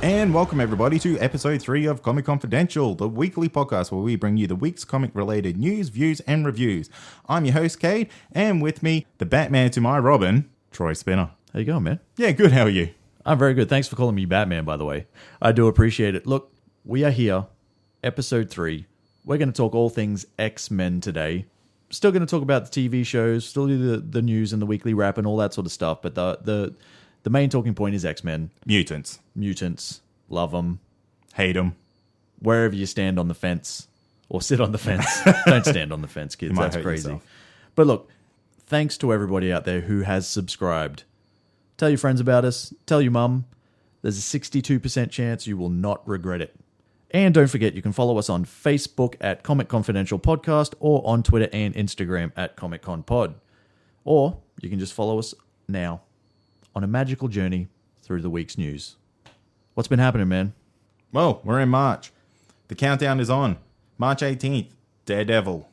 And welcome everybody to episode 3 of Comic Confidential, the weekly podcast where we bring you the week's comic-related news, views, and reviews. I'm your host, Kade, and with me, the Batman to my Robin, Troy Spinner. How you going, man? Yeah, good. How are you? I'm very good. Thanks for calling me Batman, by the way. I do appreciate it. Look, we are here, episode 3. We're going to talk all things X-Men today. Still going to talk about the TV shows, still do the news and the weekly wrap and all that sort of stuff, but the main talking point is X-Men. Mutants. Love them. Hate them. Wherever you stand on the fence. Or sit on the fence. Don't stand on the fence, kids. That's crazy. Yourself. But look, thanks to everybody out there who has subscribed. Tell your friends about us. Tell your mum. There's a 62% chance you will not regret it. And don't forget, you can follow us on Facebook at Comic Confidential Podcast or on Twitter and Instagram at Comic Con Pod. Or you can just follow us now on a magical journey through the week's news. What's been happening, man? Well, we're in March. The countdown is on. March 18th, Daredevil.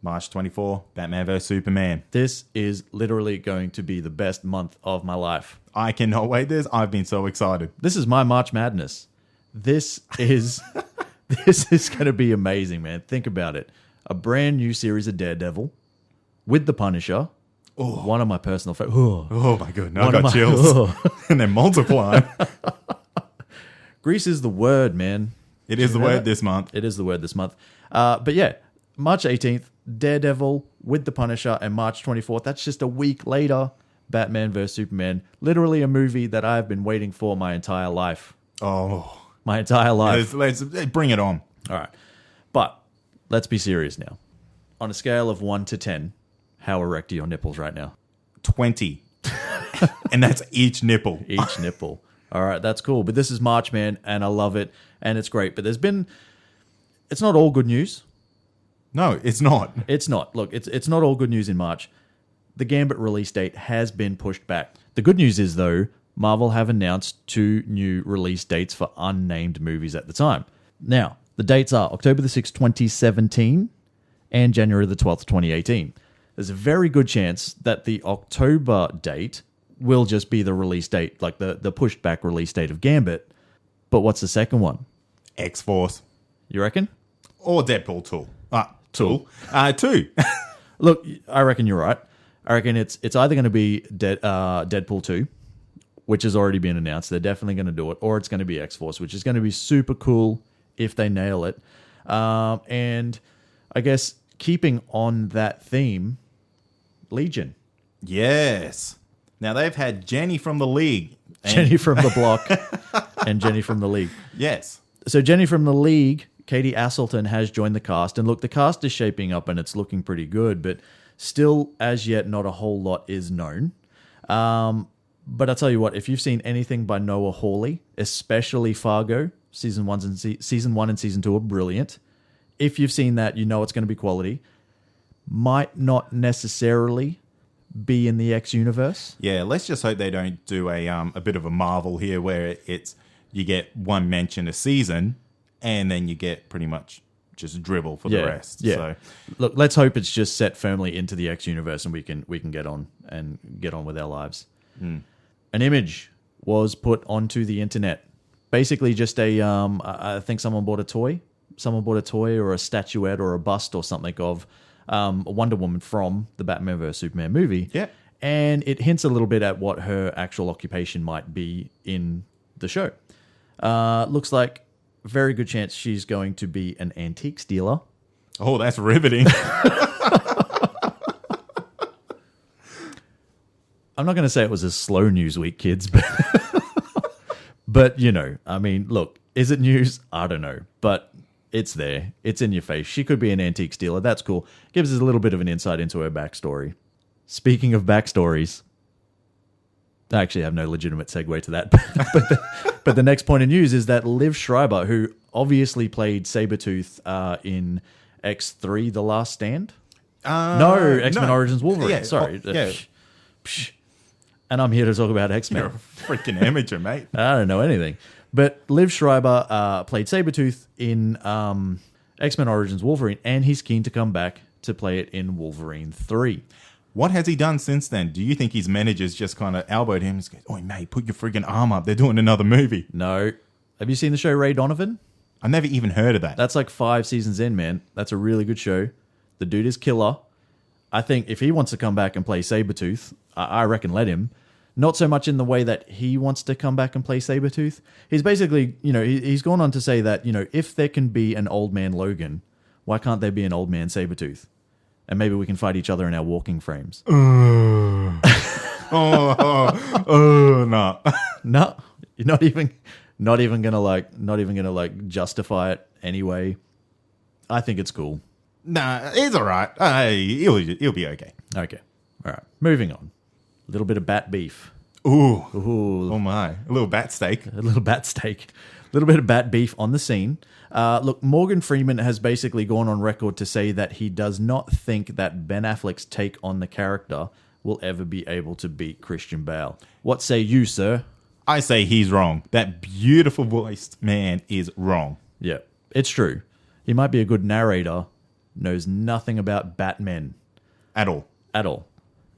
March 24th, Batman vs. Superman. This is literally going to be the best month of my life. I cannot wait this. I've been so excited. This is my March Madness. This is going to be amazing, man. Think about it. A brand new series of Daredevil with the Punisher. Oh. One of my personal favorites. Oh my God. Now I got chills. And they're multiplying. Grease is the word, man. It is the word this month. It is the word this month. But yeah, March 18th, Daredevil with the Punisher, and March 24th, that's just a week later, Batman vs. Superman. Literally a movie that I've been waiting for my entire life. Oh. My entire life. Let's bring it on. All right. But let's be serious now. On a scale of 1 to 10, how erect are your nipples right now? 20. And that's each nipple. Each nipple. All right, that's cool. But this is March, man, and I love it, and it's great. But it's not all good news. No, it's not. It's not. Look, it's not all good news in March. The Gambit release date has been pushed back. The good news is, though, Marvel have announced 2 new release dates for unnamed movies at the time. Now, the dates are October the 6th, 2017 and January the 12th, 2018. There's a very good chance that the October date will just be the release date, like the pushed back release date of Gambit. But what's the second one? X-Force. You reckon? Or Deadpool 2. 2. Look, I reckon you're right. I reckon it's either going to be Deadpool 2, which has already been announced. They're definitely going to do it. Or it's going to be X-Force, which is going to be super cool if they nail it. And I guess keeping on that theme, Legion. Yes. Now, they've had Jenny from the League. Jenny from the Block and Jenny from the League. Yes. So Jenny from the League, Katie Aselton, has joined the cast. And look, the cast is shaping up and it's looking pretty good. But still, as yet, not a whole lot is known. But I'll tell you what, if you've seen anything by Noah Hawley, especially Fargo, season 1 and season 2 are brilliant. If you've seen that, you know it's going to be quality. Might not necessarily be in the X universe. Yeah, let's just hope they don't do a bit of a Marvel here where you get one mention a season and then you get pretty much just dribble for the rest. Yeah. So look, let's hope it's just set firmly into the X universe and we can get on with our lives. An image was put onto the internet. Basically just I think someone bought a toy. Someone bought a toy or a statuette or a bust or something of Wonder Woman from the Batman vs. Superman movie. Yeah. And it hints a little bit at what her actual occupation might be in the show. Looks like a very good chance she's going to be an antiques dealer. Oh, that's riveting. I'm not going to say it was a slow news week, kids, but you know, I mean, look, is it news? I don't know, but it's there. It's in your face. She could be an antiques dealer. That's cool. Gives us a little bit of an insight into her backstory. Speaking of backstories, I actually have no legitimate segue to that. But the next point of news is that Liv Schreiber, who obviously played Sabertooth in X3, The Last Stand. X-Men Origins Wolverine. Yeah, sorry. And I'm here to talk about X-Men. You're a freaking amateur, mate. I don't know anything. But Liv Schreiber played Sabertooth in X-Men Origins Wolverine, and he's keen to come back to play it in Wolverine 3. What has he done since then? Do you think his managers just kind of elbowed him and said, "Oh, mate, put your freaking arm up. They're doing another movie." No. Have you seen the show Ray Donovan? I never even heard of that. That's like 5 seasons in, man. That's a really good show. The dude is killer. I think if he wants to come back and play Sabertooth, I reckon let him. Not so much in the way that he wants to come back and play Sabertooth. He's basically, he's gone on to say that, if there can be an old man Logan, why can't there be an old man Sabertooth? And maybe we can fight each other in our walking frames. No. No, you're not even gonna justify it anyway. I think it's cool. Nah, it's all right. He'll be okay. Okay, all right. Moving on. A little bit of bat beef. Ooh. Ooh. Oh my. A little bat steak. A little bat steak. A little bit of bat beef on the scene. Look, Morgan Freeman has basically gone on record to say that he does not think that Ben Affleck's take on the character will ever be able to beat Christian Bale. What say you, sir? I say he's wrong. That beautiful voiced man is wrong. Yeah, it's true. He might be a good narrator, knows nothing about Batman. At all.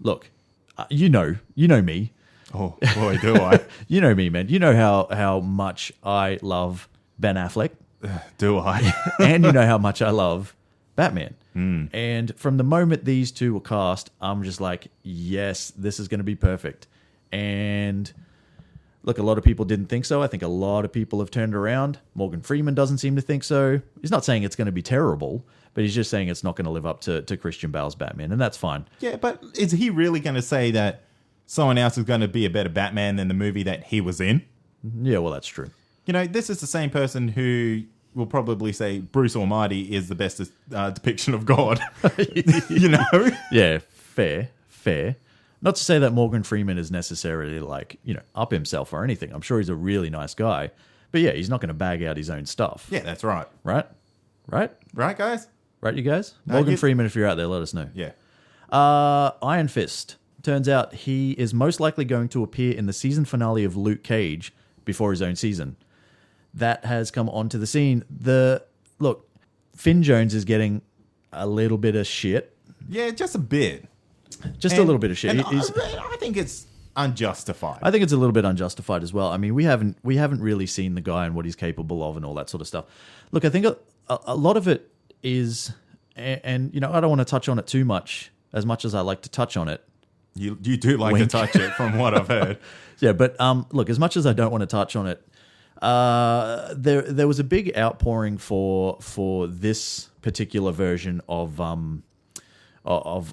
Look, you know me. Oh, boy, do I. You know me, man. You know how much I love Ben Affleck. Do I? And you know how much I love Batman. And from the moment these two were cast, I'm just like, yes, this is going to be perfect. And look, a lot of people didn't think so. I think a lot of people have turned around. Morgan Freeman doesn't seem to think so. He's not saying it's going to be terrible, but he's just saying it's not going to live up to Christian Bale's Batman, and that's fine. Yeah, but is he really going to say that someone else is going to be a better Batman than the movie that he was in? Yeah, well, that's true. This is the same person who will probably say Bruce Almighty is the best depiction of God. Yeah, fair. Not to say that Morgan Freeman is necessarily up himself or anything. I'm sure he's a really nice guy. But yeah, he's not going to bag out his own stuff. Yeah, that's right. Right? Right, guys? Right, you guys? Morgan Freeman, if you're out there, let us know. Yeah. Iron Fist. Turns out he is most likely going to appear in the season finale of Luke Cage before his own season. That has come onto the scene. Look, Finn Jones is getting a little bit of shit. Yeah, just a bit. A little bit of shit. I think it's unjustified. I think it's a little bit unjustified as well. I mean, we haven't really seen the guy and what he's capable of and all that sort of stuff. Look, I think a lot of it is, and I don't want to touch on it too much as I like to touch on it. You do like to touch it, from what I've heard. Yeah, but look, as much as I don't want to touch on it, there was a big outpouring for this particular version of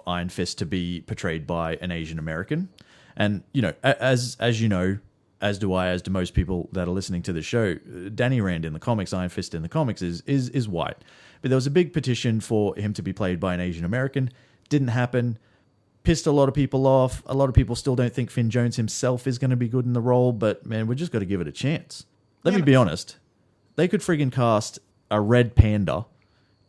Iron Fist to be portrayed by an Asian American, and as you know, as do I, as do most people that are listening to the show, Danny Rand in the comics, Iron Fist in the comics is white, but there was a big petition for him to be played by an Asian American. Didn't happen. Pissed a lot of people off. A lot of people still don't think Finn Jones himself is going to be good in the role, but man, we just got to give it a chance. Let me be honest. They could friggin' cast a red panda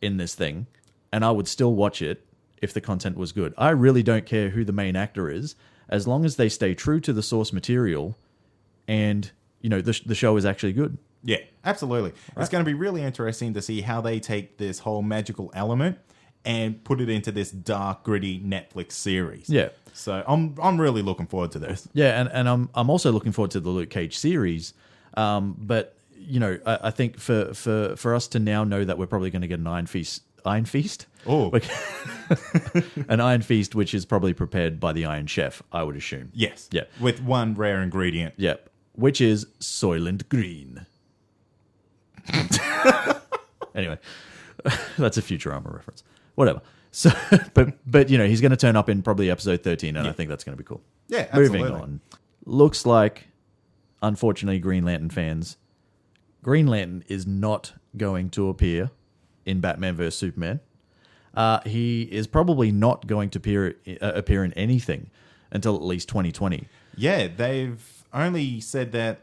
in this thing, and I would still watch it if the content was good. I really don't care who the main actor is, as long as they stay true to the source material and, the show is actually good. Yeah, absolutely. Right. It's going to be really interesting to see how they take this whole magical element and put it into this dark, gritty Netflix series. Yeah. So I'm really looking forward to this. Yeah, and I'm also looking forward to the Luke Cage series. But I think for us to now know that we're probably going to get an Iron Feast. Oh, an Iron Feast, which is probably prepared by the Iron Chef, I would assume. Yes. Yeah. With one rare ingredient. Yep. Which is Soylent Green. Anyway, that's a Futurama reference. Whatever. So, but he's going to turn up in probably episode 13, and I think that's going to be cool. Yeah, absolutely. Moving on. Looks like, unfortunately, Green Lantern fans, Green Lantern is not going to appear in Batman vs. Superman. He is probably not going to appear in anything until at least 2020. Yeah, they've only said that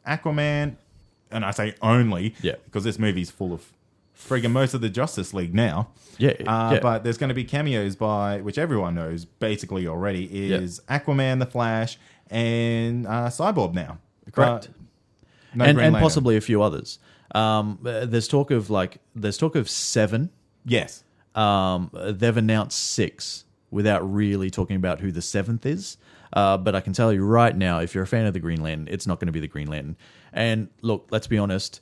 Aquaman, and I say only, because this movie's full of friggin' most of the Justice League now. But there's going to be cameos by, which everyone knows basically already, is Aquaman, the Flash, and Cyborg now. Correct. And possibly a few others. There's talk of 7. Yes. They've announced 6 without really talking about who the 7th is. But I can tell you right now, if you're a fan of the Green Lantern, it's not going to be the Green Lantern. And look, let's be honest,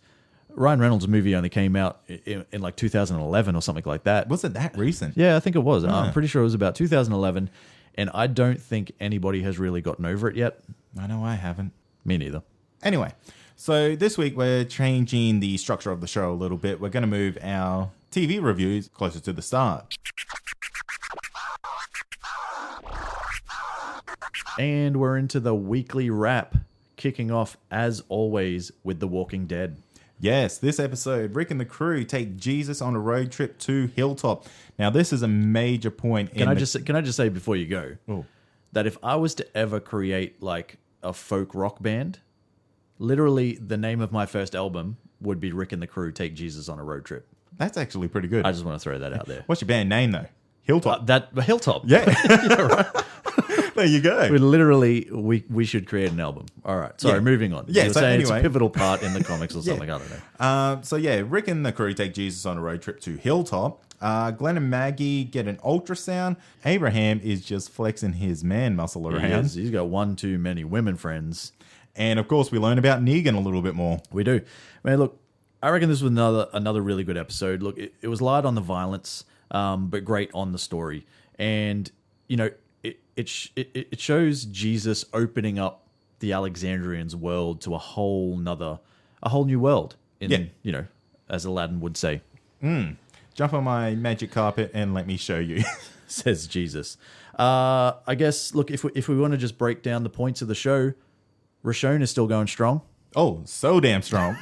Ryan Reynolds' movie only came out in like 2011 or something like that. Was it that recent? Yeah, I think it was. I'm pretty sure it was about 2011. And I don't think anybody has really gotten over it yet. I know I haven't. Me neither. Anyway, so this week we're changing the structure of the show a little bit. We're going to move our TV reviews closer to the start. And we're into the weekly wrap, kicking off, as always, with The Walking Dead. Yes, this episode, Rick and the crew take Jesus on a road trip to Hilltop. Now, this is a major point. Can I just say before you go that if I was to ever create like a folk rock band, literally the name of my first album would be Rick and the crew take Jesus on a road trip. That's actually pretty good. I just want to throw that out there. What's your band name though? Hilltop. Hilltop. Yeah. Yeah, right. There you go. We should create an album. All right. Sorry, moving on. Yeah, You're so saying it's anyway. a pivotal part in the comics or something. I don't know. Rick and the crew take Jesus on a road trip to Hilltop. Glenn and Maggie get an ultrasound. Abraham is just flexing his man muscle around. He's got one too many women friends. And of course, we learn about Negan a little bit more. We do. Man, look, I reckon this was another really good episode. Look, it was light on the violence, but great on the story. And, you know, it shows Jesus opening up the Alexandrians' world to a whole new world. You know, as Aladdin would say. Jump on my magic carpet and let me show you. Says Jesus. I guess, look, if we want to just break down the points of the show, Rashon is still going strong. Oh, so damn strong.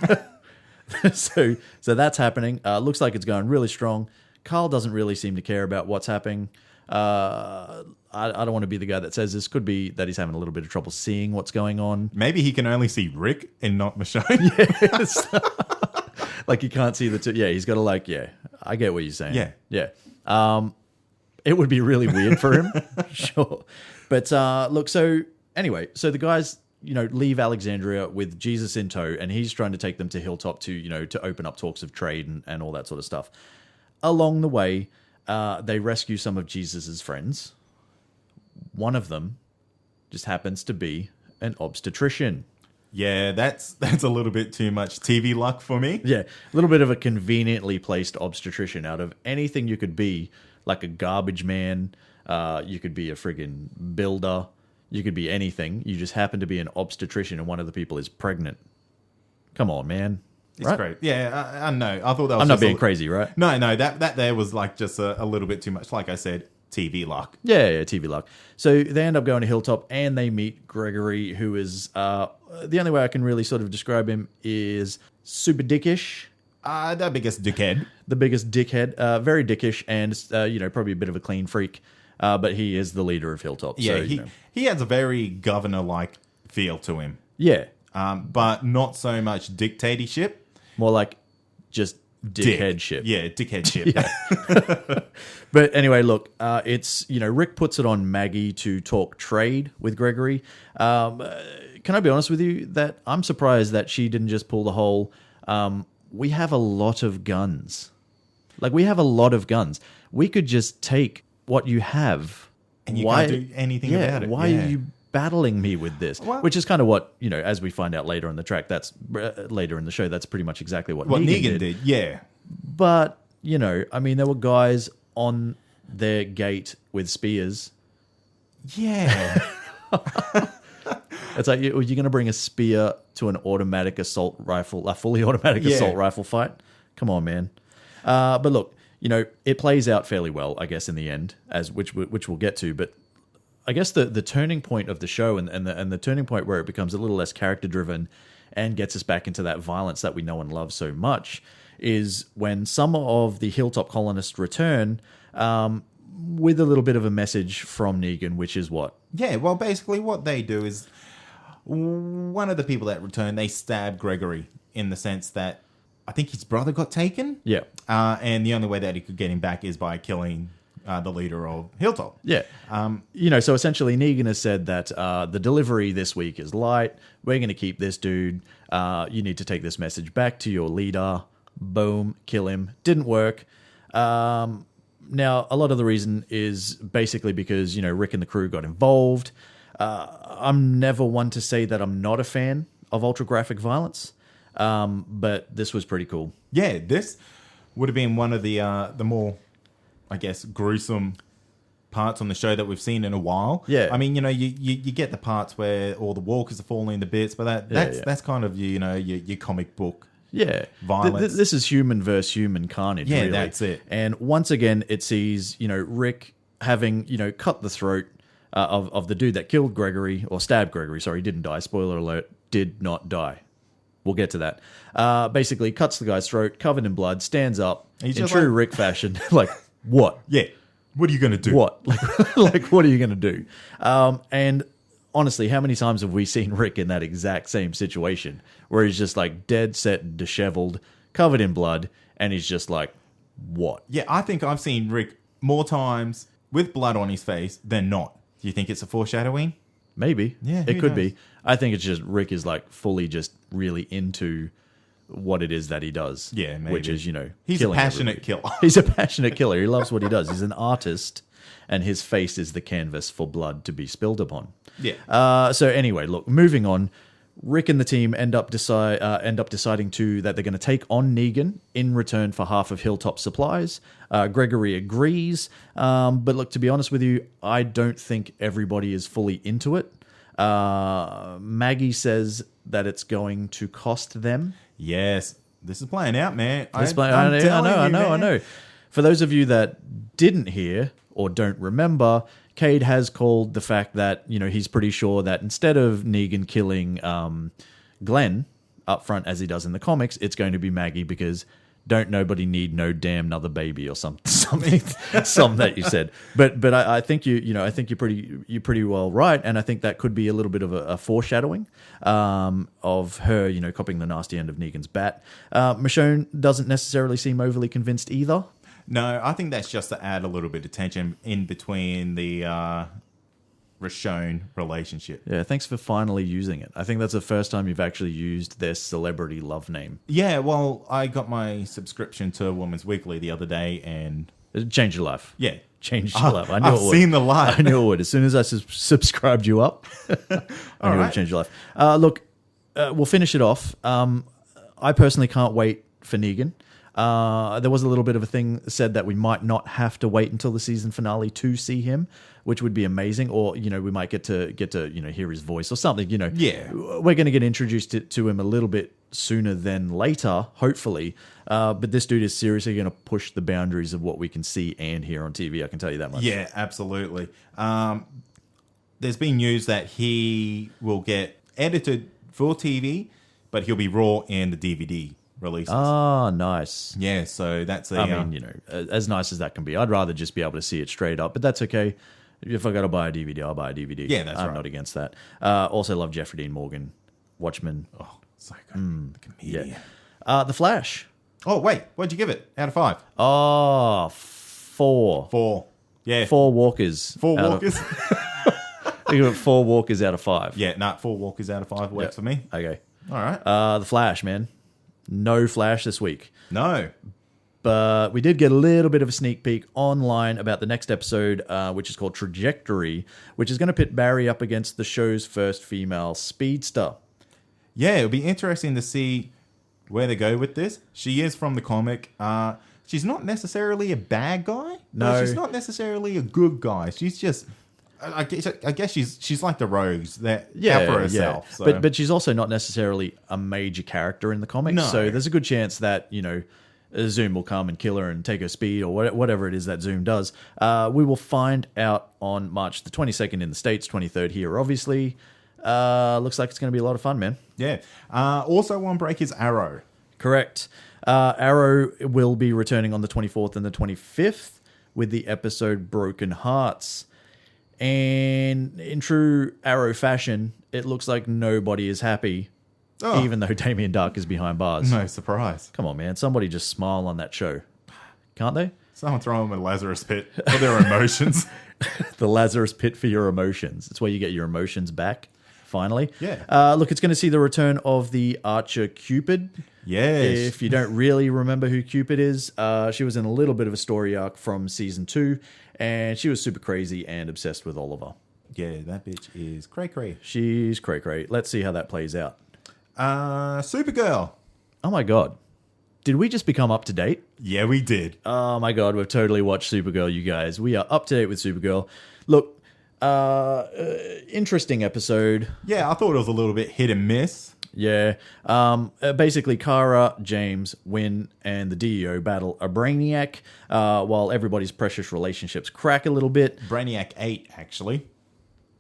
So that's happening. Looks like it's going really strong. Carl doesn't really seem to care about what's happening. I don't want to be the guy that says this. Could be that he's having a little bit of trouble seeing what's going on. Maybe he can only see Rick and not Michonne. Yes. Like he can't see the two. Yeah, he's got to I get what you're saying. Yeah. It would be really weird for him. Sure. But look, so anyway, so the guys, leave Alexandria with Jesus in tow, and he's trying to take them to Hilltop to open up talks of trade and all that sort of stuff. Along the way, they rescue some of Jesus's friends. One of them just happens to be an obstetrician. Yeah, that's a little bit too much TV luck for me. Yeah, a little bit of a conveniently placed obstetrician. Out of anything you could be, like a garbage man, you could be a friggin' builder, you could be anything. You just happen to be an obstetrician and one of the people is pregnant. Come on, man. It's great. Yeah, I know. I thought that was I'm not being crazy, right? No, that there was like just a little bit too much. Like I said, TV luck. Yeah, TV luck. So they end up going to Hilltop and they meet Gregory, who is, the only way I can really sort of describe him is super dickish. The biggest dickhead. The biggest dickhead. Very dickish and, probably a bit of a clean freak. But he is the leader of Hilltop. Yeah, so, he has a very governor-like feel to him. Yeah. But not so much dictatorship. More like just dickheadship. Yeah, dickheadship. Yeah. But anyway, look, it's, Rick puts it on Maggie to talk trade with Gregory. Can I be honest with you that I'm surprised that she didn't just pull the whole, we have a lot of guns. Like, we have a lot of guns. We could just take what you have. And you can't do anything about it. Why are you battling me with this? Well, which is kind of what, as we find out later in the track, that's later in the show, that's pretty much exactly what Negan did. Yeah. But, there were guys on their gate with spears. Yeah. It's like, you're going to bring a spear to an automatic assault rifle, a fully automatic assault rifle fight? Come on, man. But look, it plays out fairly well, I guess, in the end, which we'll get to. But I guess the turning point of the show and the turning point where it becomes a little less character driven and gets us back into that violence that we know and love so much is when some of the Hilltop colonists return with a little bit of a message from Negan, which is what? Yeah, well, basically what they do is one of the people that return, they stab Gregory in the sense that I think his brother got taken. Yeah. And the only way that he could get him back is by killing the leader of Hilltop. Yeah. So essentially Negan has said that the delivery this week is light. We're going to keep this dude. You need to take this message back to your leader. Boom. Kill him. Didn't work. Now, a lot of the reason is basically because, Rick and the crew got involved. I'm never one to say that I'm not a fan of ultra-graphic violence, but this was pretty cool. Yeah, this would have been one of the more, I guess, gruesome parts on the show that we've seen in a while. Yeah. I mean, you get the parts where all the walkers are falling to bits, but that's kind of, your comic book violence. This is human versus human carnage, yeah, really. That's it. And once again, it sees, Rick having, cut the throat of the dude that killed Gregory, or stabbed Gregory. Sorry, he didn't die. Spoiler alert, did not die. We'll get to that. Basically, cuts the guy's throat, covered in blood, stands up in true Rick fashion. Like, what? Yeah. What are you going to do? What? Like, what are you going to do? And honestly, how many times have we seen Rick in that exact same situation where he's just like dead set, disheveled, covered in blood, and he's just like, what? Yeah, I think I've seen Rick more times with blood on his face than not. Do you think it's a foreshadowing? Maybe. Yeah, it could knows? be. I think it's just Rick is like fully just really into what it is that he does. Yeah, maybe. Which is, he's a passionate killer. He's a passionate killer. He loves what he does. He's an artist, and his face is the canvas for blood to be spilled upon. Yeah. So anyway, look, moving on. Rick and the team end up deciding that they're going to take on Negan in return for half of Hilltop supplies. Gregory agrees, but look, to be honest with you, I don't think everybody is fully into it. Maggie says that it's going to cost them. Yes, this is playing out, man. I know. For those of you that didn't hear or don't remember, Kade has called the fact that, he's pretty sure that instead of Negan killing Glenn up front as he does in the comics, it's going to be Maggie, because don't nobody need no damn another baby or something that you said. But I think I think you're pretty well right, and I think that could be a little bit of a foreshadowing of her, copying the nasty end of Negan's bat. Michonne doesn't necessarily seem overly convinced either. No, I think that's just to add a little bit of tension in between the Michonne relationship. Yeah, thanks for finally using it. I think that's the first time you've actually used their celebrity love name. Yeah, well, I got my subscription to Woman's Weekly the other day, and it changed your life. Yeah. Changed your life. I knew I've it would. seen the light. I knew it would. As soon as I subscribed you up, I knew it would change your life. Look, we'll finish it off. I personally can't wait for Negan. There was a little bit of a thing said that we might not have to wait until the season finale to see him, which would be amazing. Or, we might get to hear his voice or something, Yeah. We're going to get introduced to him a little bit sooner than later, hopefully. But this dude is seriously going to push the boundaries of what we can see and hear on TV. I can tell you that much. Yeah, absolutely. There's been news that he will get edited for TV, but he'll be raw in the DVD releases. Ah, nice. Yeah, so that's as nice as that can be. I'd rather just be able to see it straight up, but that's okay. If I got to buy a DVD, I'll buy a DVD. Yeah, that's right. I'm not against that. Also love Jeffrey Dean Morgan, Watchmen. Oh, so good. The comedian. Yeah. The Flash. Oh, wait. What'd you give it out of 5? Oh, 4. 4. Yeah. 4 walkers. 4 walkers? I give it 4 walkers out of 5. Yeah, 4 walkers out of 5 works for me. Okay. All right. The Flash, man. No Flash this week. No. But we did get a little bit of a sneak peek online about the next episode, which is called Trajectory, which is going to pit Barry up against the show's first female speedster. Yeah, it'll be interesting to see where they go with this. She is from the comic. She's not necessarily a bad guy. No. She's not necessarily a good guy. She's just... I guess she's like the rogues that out for herself. Yeah. So. But she's also not necessarily a major character in the comics. No. So there's a good chance that, Zoom will come and kill her and take her speed or whatever it is that Zoom does. We will find out on March the 22nd in the States, 23rd here, obviously. Looks like it's going to be a lot of fun, man. Yeah. Also on break is Arrow. Correct. Arrow will be returning on the 24th and the 25th with the episode Broken Hearts. And in true Arrow fashion, it looks like nobody is happy, even though Damien Dark is behind bars. No surprise. Come on, man. Somebody just smile on that show. Can't they? Someone throw them in a Lazarus pit for their emotions. The Lazarus pit for your emotions. It's where you get your emotions back, finally. Yeah. Look, it's going to see the return of the Archer Cupid. Yes. If you don't really remember who Cupid is, she was in a little bit of a story arc from season 2, and she was super crazy and obsessed with Oliver. Yeah, that bitch is cray-cray. She's cray-cray. Let's see how that plays out. Supergirl. Oh my God. Did we just become up to date? Yeah, we did. Oh my God, we've totally watched Supergirl, you guys. We are up to date with Supergirl. Look, interesting episode. Yeah, I thought it was a little bit hit and miss. Yeah. Basically, Kara, James, Wynn, and the DEO battle a Brainiac, while everybody's precious relationships crack a little bit. Brainiac 8, actually.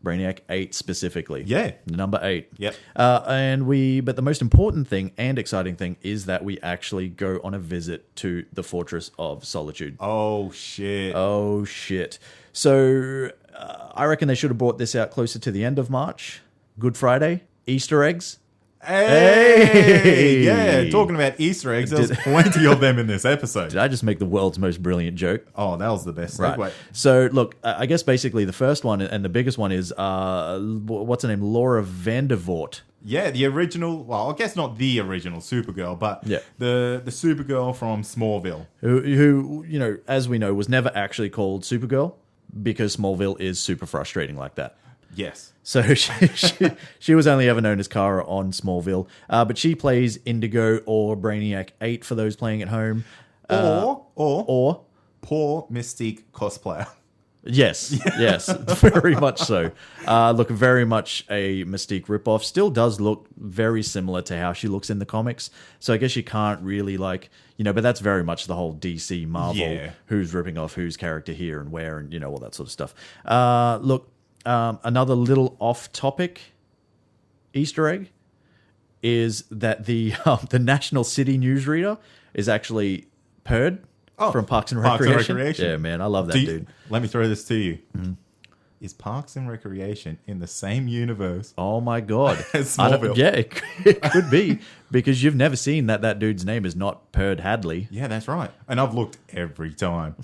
Brainiac 8 specifically. Yeah. Number 8. Yep. But the most important thing and exciting thing is that we actually go on a visit to the Fortress of Solitude. Oh, shit. Oh, shit. So, I reckon they should have brought this out closer to the end of March. Good Friday. Easter eggs. Hey! Yeah, talking about Easter eggs, there's plenty of them in this episode. Did I just make the world's most brilliant joke? Oh, that was the best segue. Right. So, look, I guess basically the first one and the biggest one is, what's her name? Laura Vandervoort. Yeah, the original, well, I guess not the original Supergirl, but yeah. the Supergirl from Smallville. Who, you know, as we know, was never actually called Supergirl because Smallville is super frustrating like that. Yes. So she was only ever known as Kara on Smallville, but she plays Indigo or Brainiac 8 for those playing at home. Or poor Mystique cosplayer. Yes, very much so. Look, very much a Mystique ripoff. Still does look very similar to how she looks in the comics. So I guess you can't really but that's very much the whole DC Marvel, who's ripping off whose character here and where and, all that sort of stuff. Look, another little off-topic Easter egg is that the National City newsreader is actually Perd from Parks and Recreation. Yeah, man, I love that dude. Let me throw this to you. Mm-hmm. Is Parks and Recreation in the same universe? Oh my God. As Smallville? Yeah, it could be because you've never seen that dude's name is not Perd Hadley. Yeah, that's right. And I've looked every time.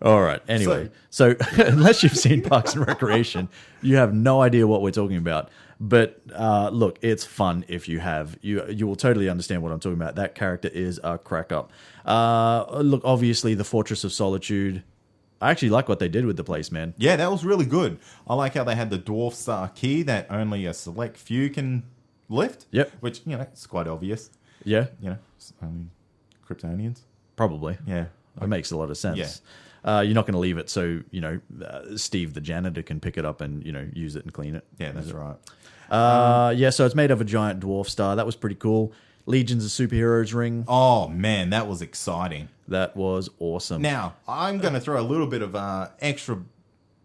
All right. Anyway, so unless you've seen Parks and Recreation, you have no idea what we're talking about. But look, it's fun if you have. You will totally understand what I'm talking about. That character is a crack up. Look, obviously, the Fortress of Solitude. I actually like what they did with the place, man. Yeah, that was really good. I like how they had the Dwarf Star key that only a select few can lift. Yep. Which, it's quite obvious. Yeah. It's only Kryptonians. Probably. Yeah. It makes a lot of sense. Yeah. You're not going to leave it so, Steve the janitor can pick it up and, use it and clean it. Yeah, that's right. So it's made of a giant dwarf star. That was pretty cool. Legions of Superheroes ring. Oh, man, that was exciting. That was awesome. Now, I'm going to throw a little bit of extra,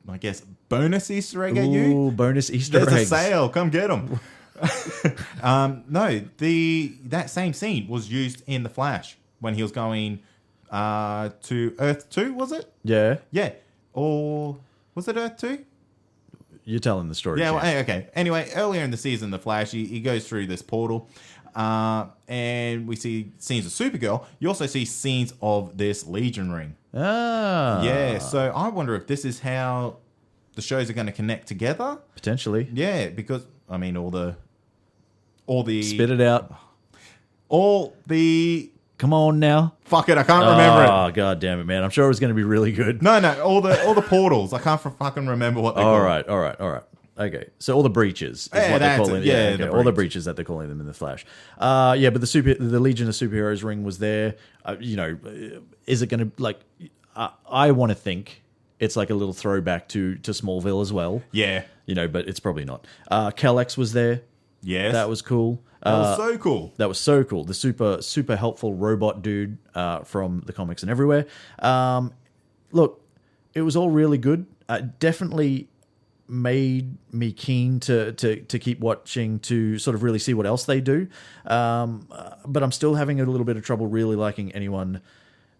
I guess, bonus Easter egg at you. Ooh, bonus Easter eggs. There's a sale. Come get them. No, that same scene was used in The Flash when he was going to Earth 2, was it? Yeah. Yeah. Or was it Earth 2? You're telling the story. Yeah, well, okay. Anyway, earlier in the season, The Flash, he goes through this portal, and we see scenes of Supergirl. You also see scenes of this Legion ring. Ah. Yeah, so I wonder if this is how the shows are going to connect together. Potentially. Yeah, because, I mean, all the... Spit it out. All the... Come on now. Fuck it, I can't remember it. Oh, god damn it, man. I'm sure it was going to be really good. No, all the portals. I can't fucking remember what they're called. All right. Okay, so all the breaches is what they're calling it. Yeah, all the breaches that they're calling them in The Flash. But the Legion of Superheroes ring was there. Is it going to, I want to think it's like a little throwback to Smallville as well. Yeah. But it's probably not. Kellex was there. Yes. That was cool. That was so cool. That was so cool. The super helpful robot dude from the comics and everywhere. Look, it was all really good. Definitely made me keen to keep watching to sort of really see what else they do. But I'm still having a little bit of trouble really liking anyone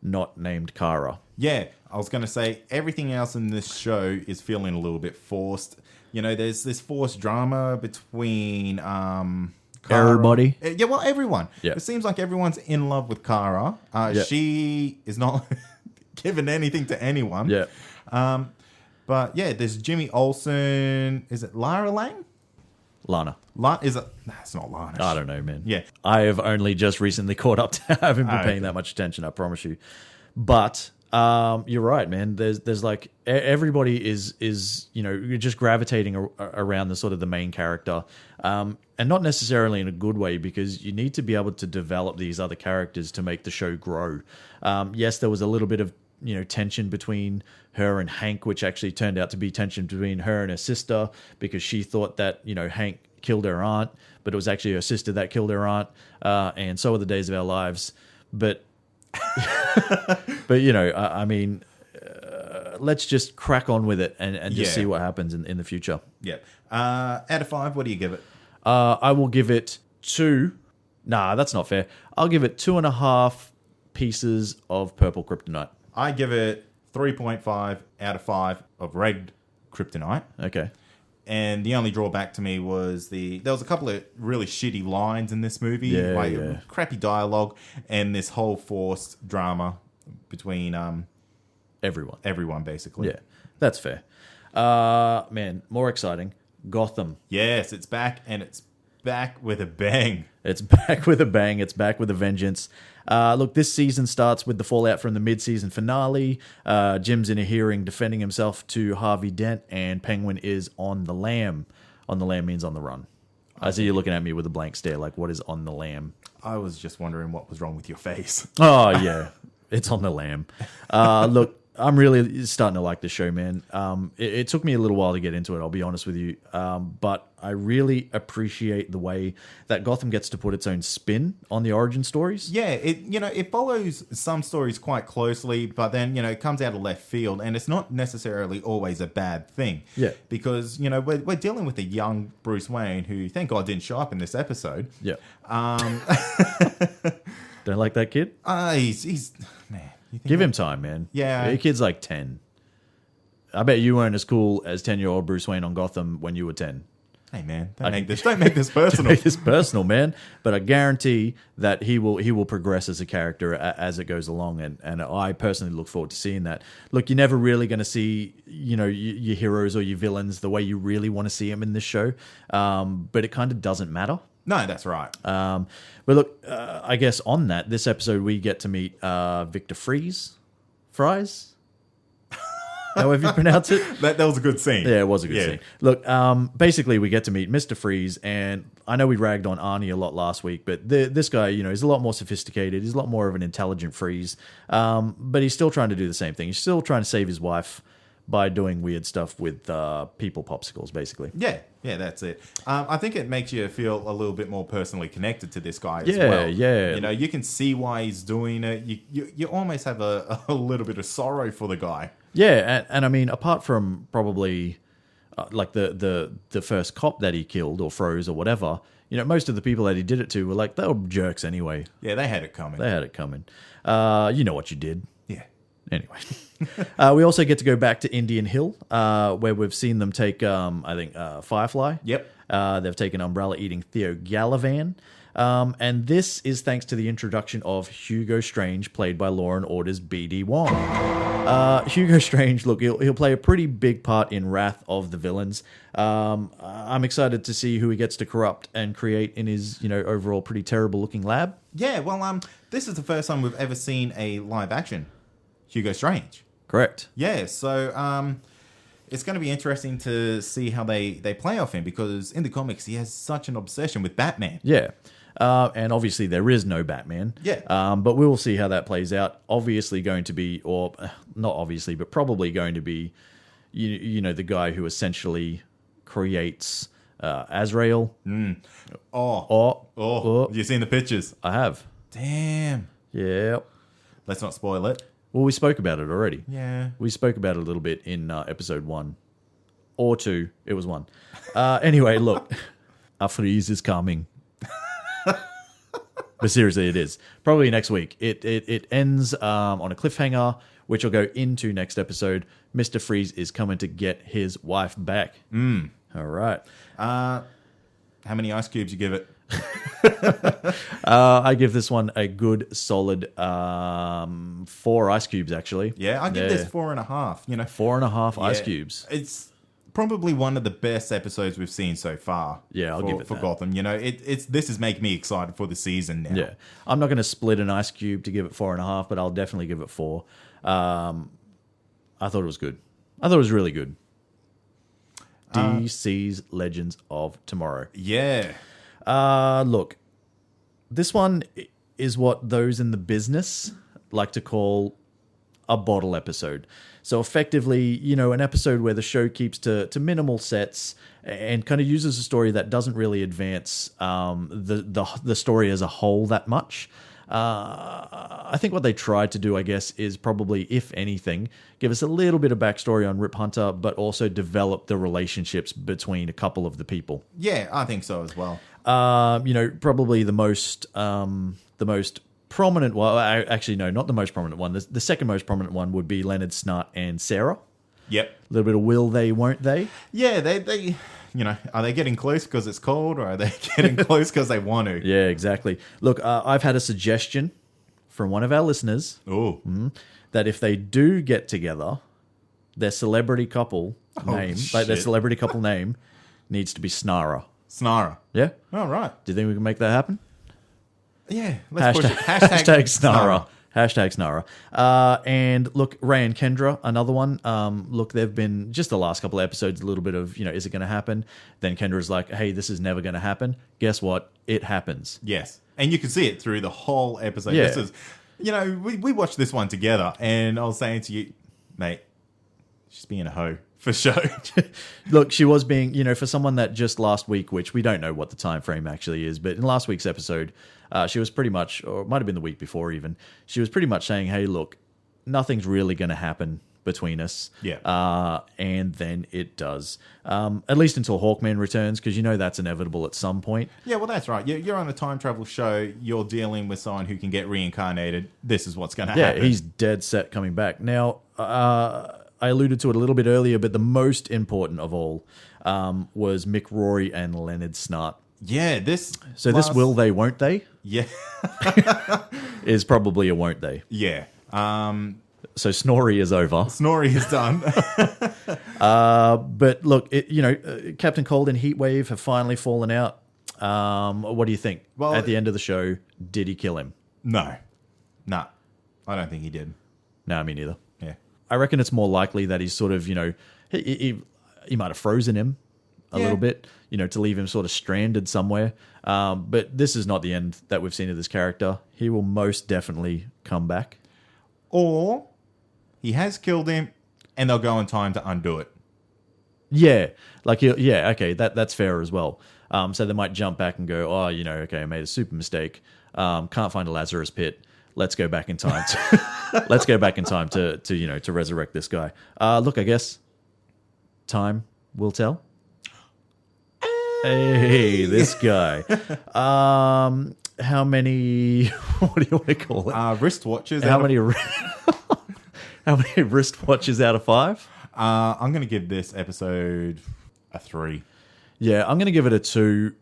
not named Kara. Yeah, I was going to say everything else in this show is feeling a little bit forced. There's this forced drama between Kara. Everybody. Yeah, well, everyone. Yeah. It seems like everyone's in love with Kara. She is not giving anything to anyone. Yeah. But yeah, there's Jimmy Olsen. Is it Lara Lang? Lana. Is it? Nah, it's not Lana. I don't know, man. Yeah. I have only just recently caught up to having been paying that much attention, I promise you. But You're right, man. There's like everybody is you're just gravitating around the sort of the main character, and not necessarily in a good way, because you need to be able to develop these other characters to make the show grow. Yes, there was a little bit of tension between her and Hank, which actually turned out to be tension between her and her sister, because she thought that Hank killed her aunt, but it was actually her sister that killed her aunt, and so are the days of our lives. But I mean, let's just crack on with it and just see what happens in the future. Yeah. Out of 5, what do you give it? I will give it 2. Nah, that's not fair. I'll give it 2.5 pieces of purple kryptonite. I give it 3.5 out of 5 of red kryptonite. Okay. And the only drawback to me was there was a couple of really shitty lines in this movie, crappy dialogue, and this whole forced drama between everyone basically. Yeah, that's fair. Man, more exciting. Gotham. Yes, it's back, and it's back with a bang. It's back with a bang. It's back with a vengeance. Look, this season starts with the fallout from the mid-season finale. Jim's in a hearing defending himself to Harvey Dent, and Penguin is on the lam. On the lam means on the run. I see you looking at me with a blank stare, like, what is on the lam? I was just wondering what was wrong with your face. Oh, yeah. It's on the lam. Look, I'm really starting to like this show, man. It took me a little while to get into it, I'll be honest with you. But I really appreciate the way that Gotham gets to put its own spin on the origin stories. Yeah, it follows some stories quite closely, but then, it comes out of left field, and it's not necessarily always a bad thing. Yeah. Because, we're dealing with a young Bruce Wayne who, thank God, didn't show up in this episode. Yeah. Don't like that kid? He's man. Give him time, man. Yeah. Your kid's like 10. I bet you weren't as cool as 10-year-old Bruce Wayne on Gotham when you were 10. Hey, man, don't make this personal. Don't make this personal, man. But I guarantee that he will progress as a character as it goes along, and I personally look forward to seeing that. Look, you're never really going to see your heroes or your villains the way you really want to see them in this show, but it kind of doesn't matter. No, that's right. But look, I guess on that, this episode we get to meet Victor Fries? However you pronounce it. That was a good scene. Yeah, it was a good scene. Look, basically we get to meet Mr. Freeze, and I know we ragged on Arnie a lot last week, but this guy, he's a lot more sophisticated. He's a lot more of an intelligent Freeze, but he's still trying to do the same thing. He's still trying to save his wife by doing weird stuff with people popsicles, basically. Yeah, that's it. I think it makes you feel a little bit more personally connected to this guy as well. Yeah. You can see why he's doing it. You almost have a little bit of sorrow for the guy. Yeah, and I mean, apart from probably like the first cop that he killed or froze or whatever, most of the people that he did it to were like, they were jerks anyway. Yeah, they had it coming. You know what you did. Yeah. Anyway, we also get to go back to Indian Hill, where we've seen them take, I think, Firefly. Yep. They've taken Umbrella eating Theo Galavan. And this is thanks to the introduction of Hugo Strange, played by Law & Order's B.D. Wong. Hugo Strange, look, he'll play a pretty big part in Wrath of the Villains. I'm excited to see who he gets to corrupt and create in his, overall pretty terrible looking lab. Yeah, well, this is the first time we've ever seen a live action Hugo Strange. Correct. Yeah, so it's going to be interesting to see how they play off him, because in the comics he has such an obsession with Batman. Yeah. And obviously there is no Batman. Yeah. But we will see how that plays out. Obviously going to be, or not obviously, but probably going to be, the guy who essentially creates Azrael. Mm. Oh. Have you seen the pictures? I have. Damn. Yeah. Let's not spoil it. Well, we spoke about it already. Yeah. We spoke about it a little bit in episode 1. Or 2. It was 1. Anyway, look. A freeze is coming. But seriously, it is. Probably next week. It ends on a cliffhanger, which will go into next episode. Mr. Freeze is coming to get his wife back. All right. How many ice cubes you give it? I give this one a good solid 4 ice cubes, actually. Yeah, I give this 4.5. 4.5 ice cubes. It's probably one of the best episodes we've seen so far. Yeah, I'll give it for that. Gotham. You know, this is making me excited for the season now. Yeah, I'm not going to split an ice cube to give it 4.5, but I'll definitely give it 4. I thought it was good. I thought it was really good. DC's Legends of Tomorrow. Yeah. Look, this one is what those in the business like to call a bottle episode. So effectively, you know, an episode where the show keeps to minimal sets and kind of uses a story that doesn't really advance the story as a whole that much. I think what they tried to do, I guess, is probably, if anything, give us a little bit of backstory on Rip Hunter, but also develop the relationships between a couple of the people. Yeah, I think so as well. You know, probably the most prominent one. Actually, no, not the most prominent one. The second most prominent one would be Leonard Snart and Sarah. Yep. A little bit of will they, won't they? Yeah, they you know, are they getting close because it's cold, or are they getting close because they want to? Yeah, exactly. Look, I've had a suggestion from one of our listeners that if they do get together, their celebrity couple their celebrity couple name needs to be Snara. Snara. Yeah? All right. Do you think we can make that happen? Yeah, let's push it. Hashtag Snara. Hashtag Snara. And look, Ray and Kendra, another one. Look, they've been just the last couple of episodes, a little bit of, you know, is it going to happen? Then Kendra's like, hey, this is never going to happen. Guess what? It happens. Yes. And you can see it through the whole episode. Yeah. This is, you know, we watched this one together, and I was saying to you, mate, she's being a hoe. For sure. Look, she was being, you know, for someone that just last week, which we don't know what the time frame actually is, but in last week's episode, she was pretty much, or it might have been the week before even, she was pretty much saying, hey, look, nothing's really going to happen between us. Yeah. And then it does. At least until Hawkman returns, because you know that's inevitable at some point. Yeah, well, that's right. You're on a time travel show. You're dealing with someone who can get reincarnated. This is what's going to happen. Yeah, he's dead set coming back. Now, I alluded to it a little bit earlier, but the most important of all was Mick Rory and Leonard Snart. Yeah, this will they, won't they? Yeah. Is probably a won't they. Yeah. So Snorri is over. Snorri is done. But look, Captain Cold and Heatwave have finally fallen out. What do you think? Well, at the end of the show, did he kill him? No. Nah. I don't think he did. No, me neither. Yeah. I reckon it's more likely that he's sort of, you know, he might have frozen him a little bit, you know, to leave him sort of stranded somewhere. But this is not the end that we've seen of this character. He will most definitely come back. Or he has killed him and they'll go in time to undo it. Yeah. Okay, that's fair as well. So they might jump back and go, oh, you know, okay, I made a super mistake. Can't find a Lazarus pit. Let's go back in time. To you know, to resurrect this guy. Look, I guess time will tell. Hey, this guy. How many? What do you want to call it? Wristwatches. How many? How many wristwatches out of 5? I'm going to give this episode a 3. Yeah, I'm going to give it a 2.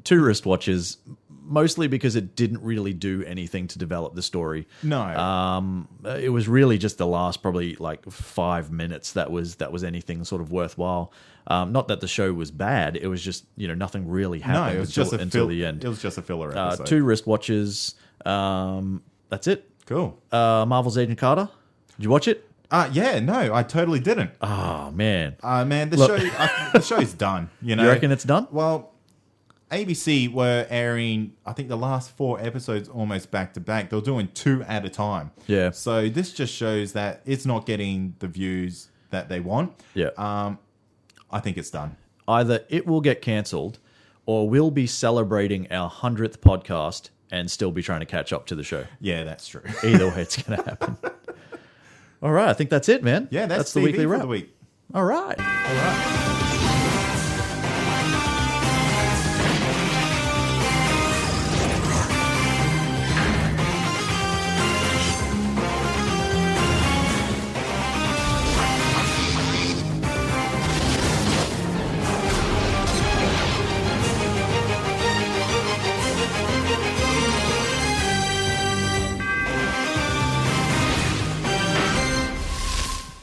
2 wristwatches, mostly because it didn't really do anything to develop the story. No. It was really just the last probably like 5 minutes that was anything sort of worthwhile. Not that the show was bad. It was just, you know, nothing really happened until the end. It was just a filler episode. 2 wristwatches. That's it. Cool. Marvel's Agent Carter. Did you watch it? Yeah, no, I totally didn't. Oh, man. The show's done. You know, you reckon it's done? Well, ABC were airing, I think, the last 4 episodes almost back to back. They were doing 2 at a time. Yeah. So this just shows that it's not getting the views that they want. Yeah. I think it's done. Either it will get cancelled, or we'll be celebrating our 100th podcast and still be trying to catch up to the show. Yeah, that's true. Either way, it's going to happen. All right, I think that's it, man. Yeah, that's the TV weekly for wrap. the week. All right.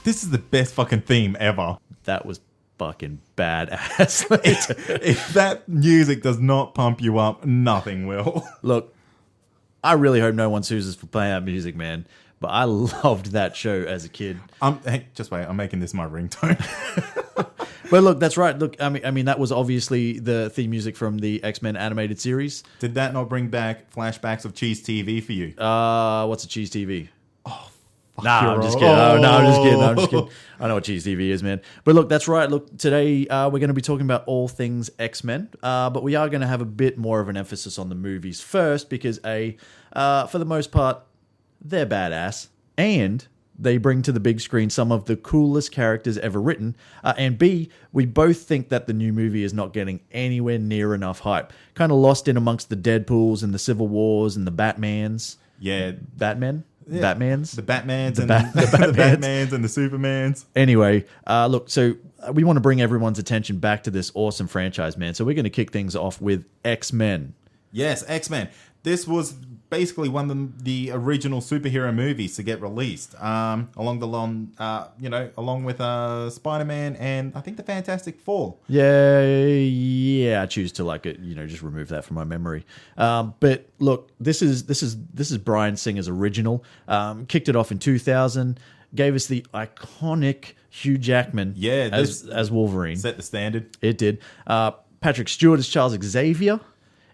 This is the best fucking theme ever. That was fucking badass. If that music does not pump you up, nothing will. Look, I really hope no one sues us for playing that music, man. But I loved that show as a kid. Hey, just wait, I'm making this my ringtone. But look, that's right. Look, I mean, that was obviously the theme music from the XMen animated series. Did that not bring back flashbacks of Cheese TV for you? What's a Cheese TV? Oh, Nah, I'm just kidding. Oh, no, I'm just kidding. I'm just kidding. I know what Cheese TV is, man. But look, that's right. Look, today we're going to be talking about all things X-Men, but we are going to have a bit more of an emphasis on the movies first because for the most part, they're badass and they bring to the big screen some of the coolest characters ever written. And B, we both think that the new movie is not getting anywhere near enough hype. Kind of lost in amongst the Deadpools and the Civil Wars and the Batmans. Yeah. Batman? Yeah. Batmans? The Batmans The and the the Batmans and the Supermans. Anyway, look, so we want to bring everyone's attention back to this awesome franchise, man. So we're going to kick things off with X-Men. Yes, X-Men. This was basically one of the original superhero movies to get released, along with Spider-Man and I think the Fantastic Four. Yeah, I choose to just remove that from my memory. But look, this is Bryan Singer's original. Kicked it off in 2000, gave us the iconic Hugh Jackman as Wolverine. Set the standard. It did. Patrick Stewart as Charles Xavier.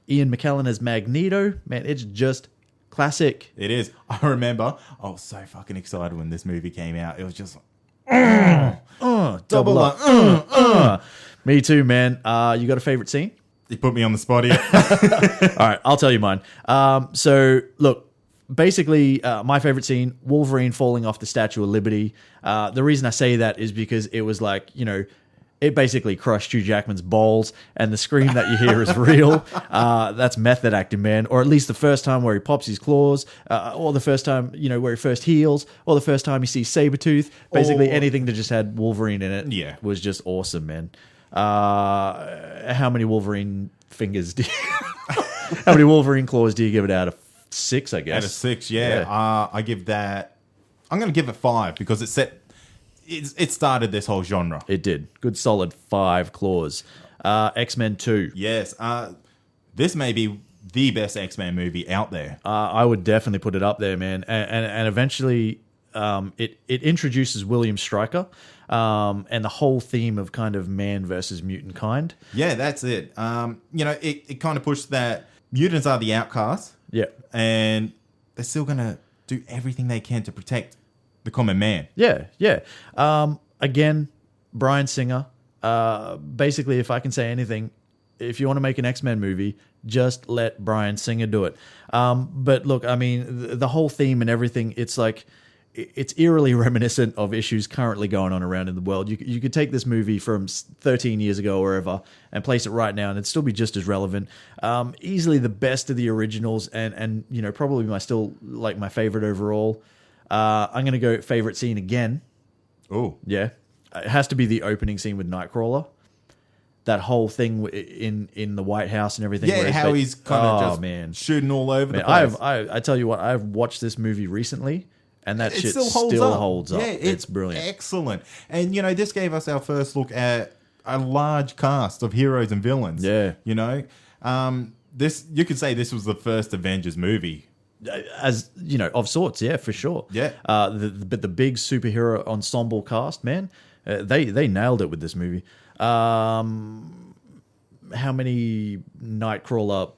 Ian McKellen as Magneto. Man, it's just classic. It is. I remember I was so fucking excited when this movie came out. It was just like, double up. Me too, man. You got a favorite scene? You put me on the spot here. All right, I'll tell you mine. So, look, basically, my favorite scene, Wolverine falling off the Statue of Liberty. The reason I say that is because it was like, it basically crushed Hugh Jackman's balls, and the scream that you hear is real. That's method acting, man. Or at least the first time where he pops his claws, or the first time, where he first heals, or the first time he sees Sabertooth. Basically, anything that just had Wolverine in it was just awesome, man. How many Wolverine fingers how many Wolverine claws do you give it out of 6, I guess? Out of 6, yeah. I give that... I'm going to give it 5 because it started this whole genre. It did. Good solid 5 claws. X-Men 2. Yes. This may be the best X-Men movie out there. I would definitely put it up there, man. And eventually it introduces William Stryker and the whole theme of kind of man versus mutant kind. Yeah, that's it. It kind of pushed that mutants are the outcasts. Yeah. And they're still going to do everything they can to protect the common man. Yeah. Again, Bryan Singer. Basically, if I can say anything, if you want to make an X-Men movie, just let Bryan Singer do it. But look, I mean, the whole theme and everything, it's like, it's eerily reminiscent of issues currently going on around in the world. You could take this movie from 13 years ago or wherever and place it right now, and it'd still be just as relevant. Easily the best of the originals, and probably my favorite overall. I'm going to go favorite scene again. Oh. Yeah. It has to be the opening scene with Nightcrawler. That whole thing in the White House and everything. Yeah, how he's kind of just shooting all over the place. I tell you what, I've watched this movie recently, and that shit still holds up. Yeah, it's brilliant. Excellent. And, this gave us our first look at a large cast of heroes and villains. Yeah. This, you could say this was the first Avengers movie. As of sorts, yeah, for sure. Yeah. But the big superhero ensemble cast, man, they nailed it with this movie. How many Nightcrawler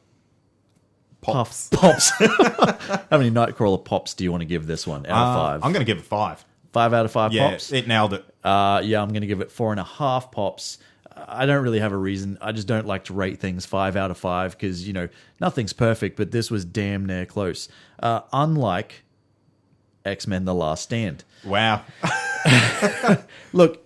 pops? How many Nightcrawler pops do you want to give this one out of 5? I'm going to give it 5. 5 out of 5 pops. It nailed it. I'm going to give it 4.5 pops. I don't really have a reason. I just don't like to rate things 5 out of 5 because, nothing's perfect, but this was damn near close. Unlike X-Men The Last Stand. Wow. Look.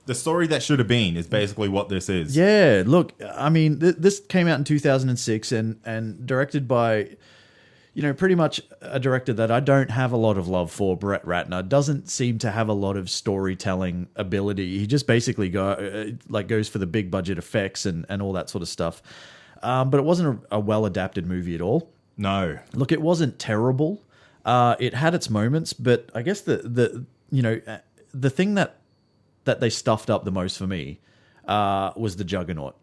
The story that should have been is basically what this is. Yeah, look, I mean, this came out in 2006 and directed by... pretty much a director that I don't have a lot of love for, Brett Ratner. Doesn't seem to have a lot of storytelling ability. He just basically goes for the big budget effects and all that sort of stuff. But it wasn't a well-adapted movie at all. No. Look, it wasn't terrible. It had its moments, but I guess the thing that they stuffed up the most for me was the Juggernaut.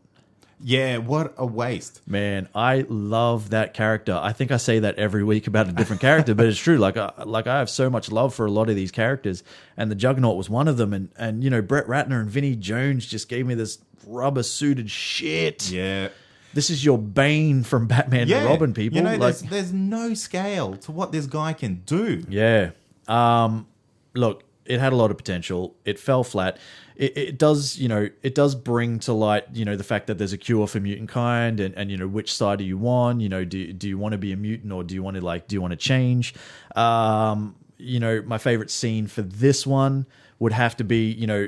Yeah, what a waste. Man, I love that character. I think I say that every week about a different character, but it's true. Like I have so much love for a lot of these characters, and the Juggernaut was one of them. And you know, Brett Ratner and Vinnie Jones just gave me this rubber suited shit. Yeah. This is your Bane from Batman and Robin, people. You know, like, there's no scale to what this guy can do. Yeah. Look, it had a lot of potential. It fell flat. It does, you know, it does bring to light, you know, the fact that there's a cure for mutant kind, and you know, which side are you on? You know, do you want to be a mutant, or do you want to change? You know, my favorite scene for this one would have to be, you know,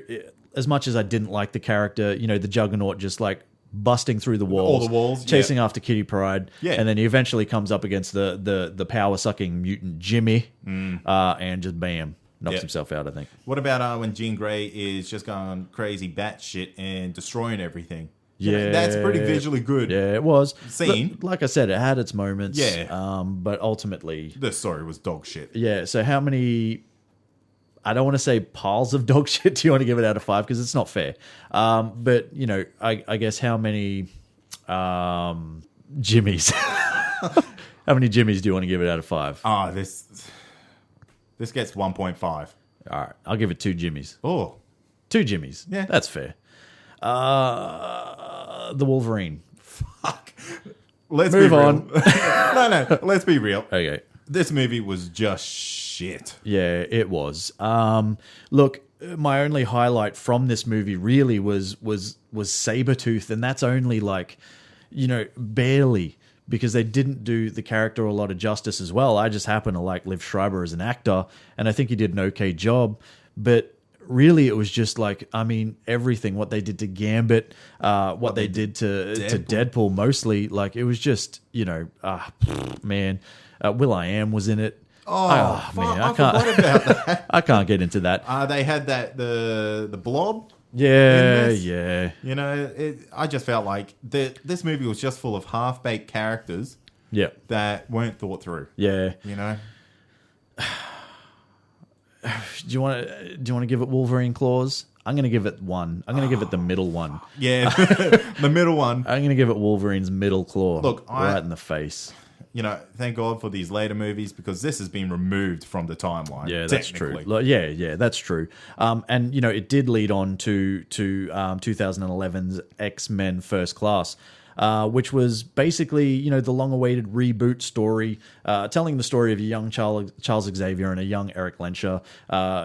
as much as I didn't like the character, you know, the Juggernaut just like busting through the walls, all the walls, chasing after Kitty Pryde, yeah, and then he eventually comes up against the power sucking mutant Jimmy, and just bam. Knocks himself out, I think. What about when Jean Grey is just going crazy batshit and destroying everything? Yeah. That's pretty visually good. Yeah, it was. Scene. Like I said, it had its moments. Yeah. But ultimately... The story was dog shit. Yeah, so how many... I don't want to say piles of dog shit do you want to give it out of 5, because it's not fair. But, you know, I guess how many Jimmies? How many Jimmies do you want to give it out of 5? This gets 1.5. All right, I'll give it 2 Jimmies. Oh. 2 Jimmies. Yeah. That's fair. The Wolverine. Fuck. Let's Move be real. on. No, let's be real. Okay. This movie was just shit. Yeah, it was. Look, my only highlight from this movie really was Sabertooth, and that's only like, you know, barely, because they didn't do the character a lot of justice as well. I just happen to like Liv Schreiber as an actor, and I think he did an okay job. But really, it was just like, I mean, everything, what they did to Gambit, what they did to Deadpool mostly, like, it was just, you know, man, Will.i.am was in it. Oh man, I forgot about that. I can't get into that. They had the blob. Yeah, yeah. You know, I just felt like this movie was just full of half-baked characters. Yeah. That weren't thought through. Yeah. You know. Do you want to give it Wolverine claws? I'm going to give it 1. I'm going to give it the middle one. Yeah, the middle one. I'm going to give it Wolverine's middle claw. Look, right in the face. You know, thank God for these later movies, because this has been removed from the timeline. Yeah, that's true. Yeah, that's true. And, you know, it did lead on to 2011's X-Men First Class, which was basically, you know, the long-awaited reboot story, telling the story of a young Charles Xavier and a young Eric Lensher,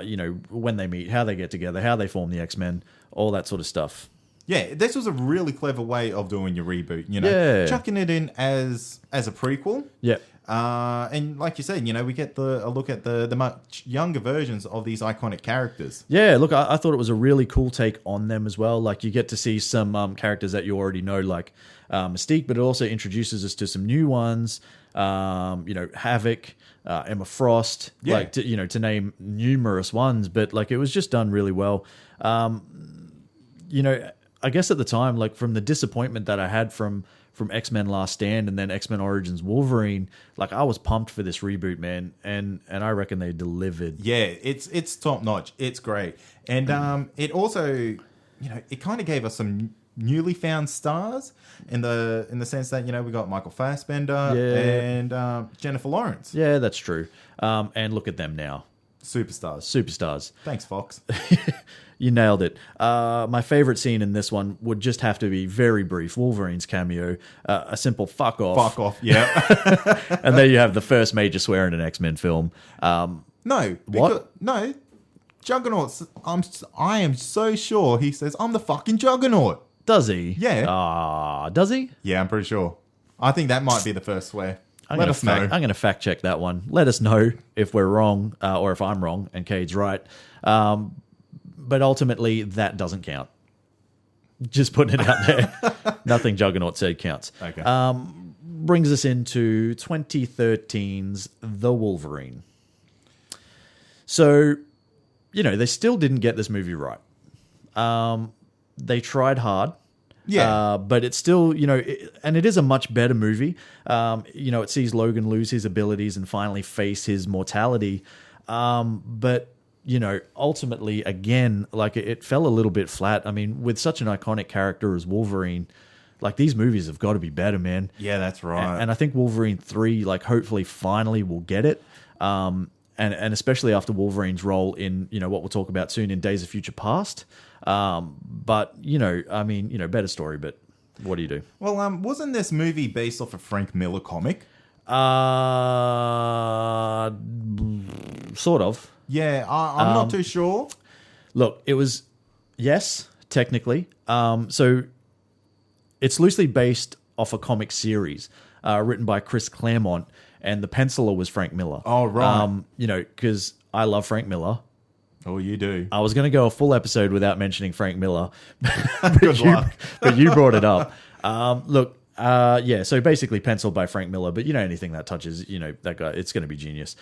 you know, when they meet, how they get together, how they form the X-Men, all that sort of stuff. Yeah, this was a really clever way of doing your reboot, you know, chucking it in as a prequel. Yeah. And like you said, you know, we get a look at the much younger versions of these iconic characters. Yeah, look, I thought it was a really cool take on them as well. Like, you get to see some characters that you already know, like Mystique, but it also introduces us to some new ones. You know, Havoc, Emma Frost, like, to name numerous ones. But like, it was just done really well. You know, I guess at the time, like, from the disappointment that I had from X-Men Last Stand and then X-Men Origins Wolverine, like, I was pumped for this reboot, man, and I reckon they delivered. Yeah, it's top notch. It's great, and it also, you know, it kind of gave us some newly found stars in the sense that, you know, we got Michael Fassbender and Jennifer Lawrence. Yeah, that's true. And look at them now, superstars. Thanks, Fox. You nailed it. My favorite scene in this one would just have to be very brief. Wolverine's cameo, a simple fuck off. Fuck off, yeah. And there you have the first major swear in an X-Men film. No, Juggernaut. I am so sure he says, "I'm the fucking Juggernaut." Does he? Yeah. Does he? Yeah, I'm pretty sure. I think that might be the first swear. Let us know. I'm going to fact check that one. Let us know if we're wrong, or if I'm wrong and Kade's right. But ultimately, that doesn't count. Just putting it out there. Nothing Juggernaut said counts. Okay. Brings us into 2013's The Wolverine. So, you know, they still didn't get this movie right. They tried hard. Yeah. But it's still, you know, and it is a much better movie. You know, it sees Logan lose his abilities and finally face his mortality. But ultimately, again, like it fell a little bit flat. I mean, with such an iconic character as Wolverine, like these movies have got to be better, man. Yeah, that's right. And I think Wolverine 3, like hopefully finally will get it. And especially after Wolverine's role in, what we'll talk about soon in Days of Future Past. But, better story, but what do you do? Well, wasn't this movie based off a Frank Miller comic? Sort of. Yeah, I'm not too sure. Look, it was, yes, technically. So it's loosely based off a comic series written by Chris Claremont, and the penciler was Frank Miller. Oh, right. Because I love Frank Miller. Oh, you do. I was going to go a full episode without mentioning Frank Miller. Good luck. But you brought it up. So basically penciled by Frank Miller, but anything that touches, that guy, it's going to be genius.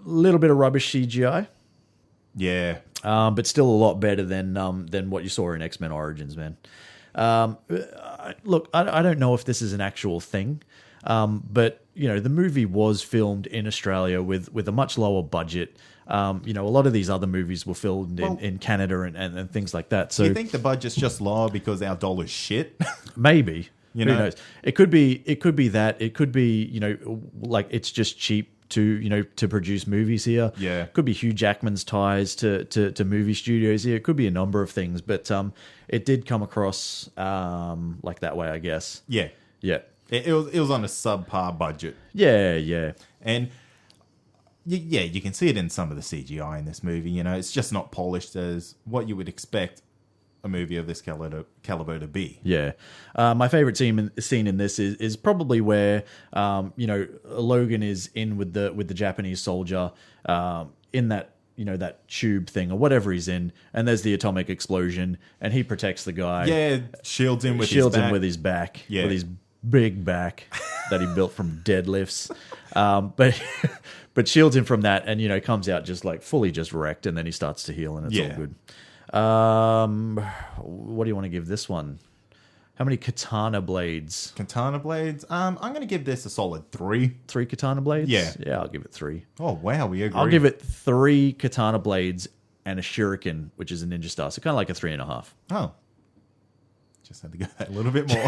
Little bit of rubbish CGI. Yeah. But still a lot better than what you saw in X-Men Origins, man. Look, I don't know if this is an actual thing, but the movie was filmed in Australia with a much lower budget. A lot of these other movies were filmed in Canada and things like that. So do you think the budget's just lower because our dollar's shit? Maybe. Who knows? It could be that. It could be, like it's just cheap to produce movies here. Yeah. Could be Hugh Jackman's ties to movie studios here. It could be a number of things, but it did come across like that way, I guess. Yeah. Yeah. It was on a subpar budget. Yeah. And yeah, you can see it in some of the CGI in this movie. It's just not polished as what you would expect a movie of this caliber to be. Yeah. My favorite scene in this is probably where Logan is in with the Japanese soldier in that that tube thing or whatever he's in, and there's the atomic explosion, and he protects the guy. Yeah, shields him with his back. Yeah. With his big back that he built from deadlifts. But shields him from that, and comes out just like fully just wrecked, and then he starts to heal, and it's all good. What do you want to give this one? How many katana blades? Katana blades? I'm going to give this a solid 3. 3 katana blades? Yeah. Yeah, I'll give it 3. Oh, wow, we agree. I'll give it 3 katana blades and a shuriken, which is a ninja star. So kind of like a 3.5. Oh. Just had to go that a little bit more.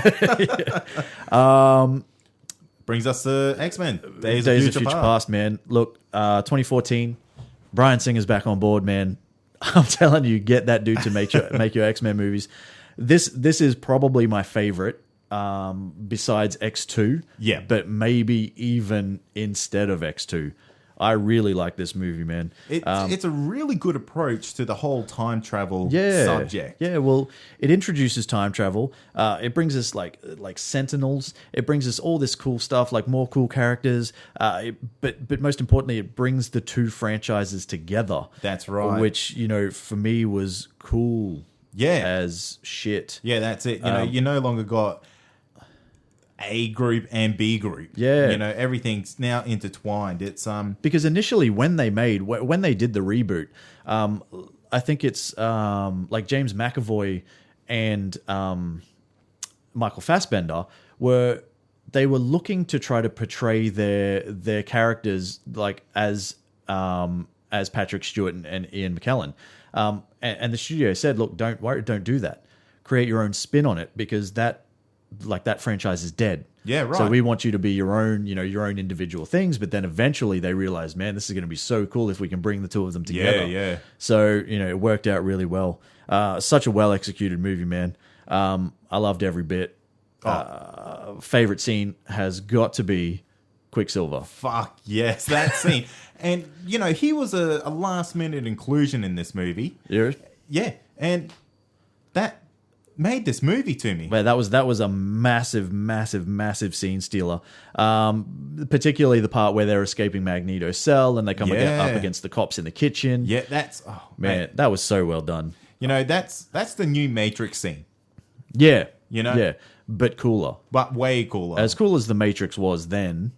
Brings us to X-Men. Days of Future Past, man. Look, 2014, Bryan Singer's back on board, man. I'm telling you, get that dude to make your X-Men movies. This is probably my favorite, besides X2. Yeah. But maybe even instead of X2. I really like this movie, man. It's a really good approach to the whole time travel subject. Yeah, well, it introduces time travel. It brings us like Sentinels. It brings us all this cool stuff, like more cool characters. But most importantly, it brings the two franchises together. That's right. Which, for me was cool. Yeah. As shit. Yeah, that's it. You no longer got A group and B group. Yeah. Everything's now intertwined. It's because initially when they did the reboot, I think it's like James McAvoy and Michael Fassbender were looking to try to portray their characters like as Patrick Stewart and Ian McKellen. And the studio said, look, don't worry, don't do that. Create your own spin on it, because that franchise is dead. Yeah, right. So we want you to be your own individual things. But then eventually they realized, man, this is going to be so cool if we can bring the two of them together. Yeah. So, it worked out really well. Such a well-executed movie, man. I loved every bit. Favorite scene has got to be Quicksilver. Fuck yes, that scene. And, he was a last-minute inclusion in this movie. Yeah, and that made this movie to me. But that was a massive scene stealer. Particularly the part where they're escaping Magneto's cell and they come up against the cops in the kitchen. Yeah, man, that was so well done. That's the new Matrix scene. Yeah. Yeah, but cooler. But way cooler. As cool as the Matrix was then,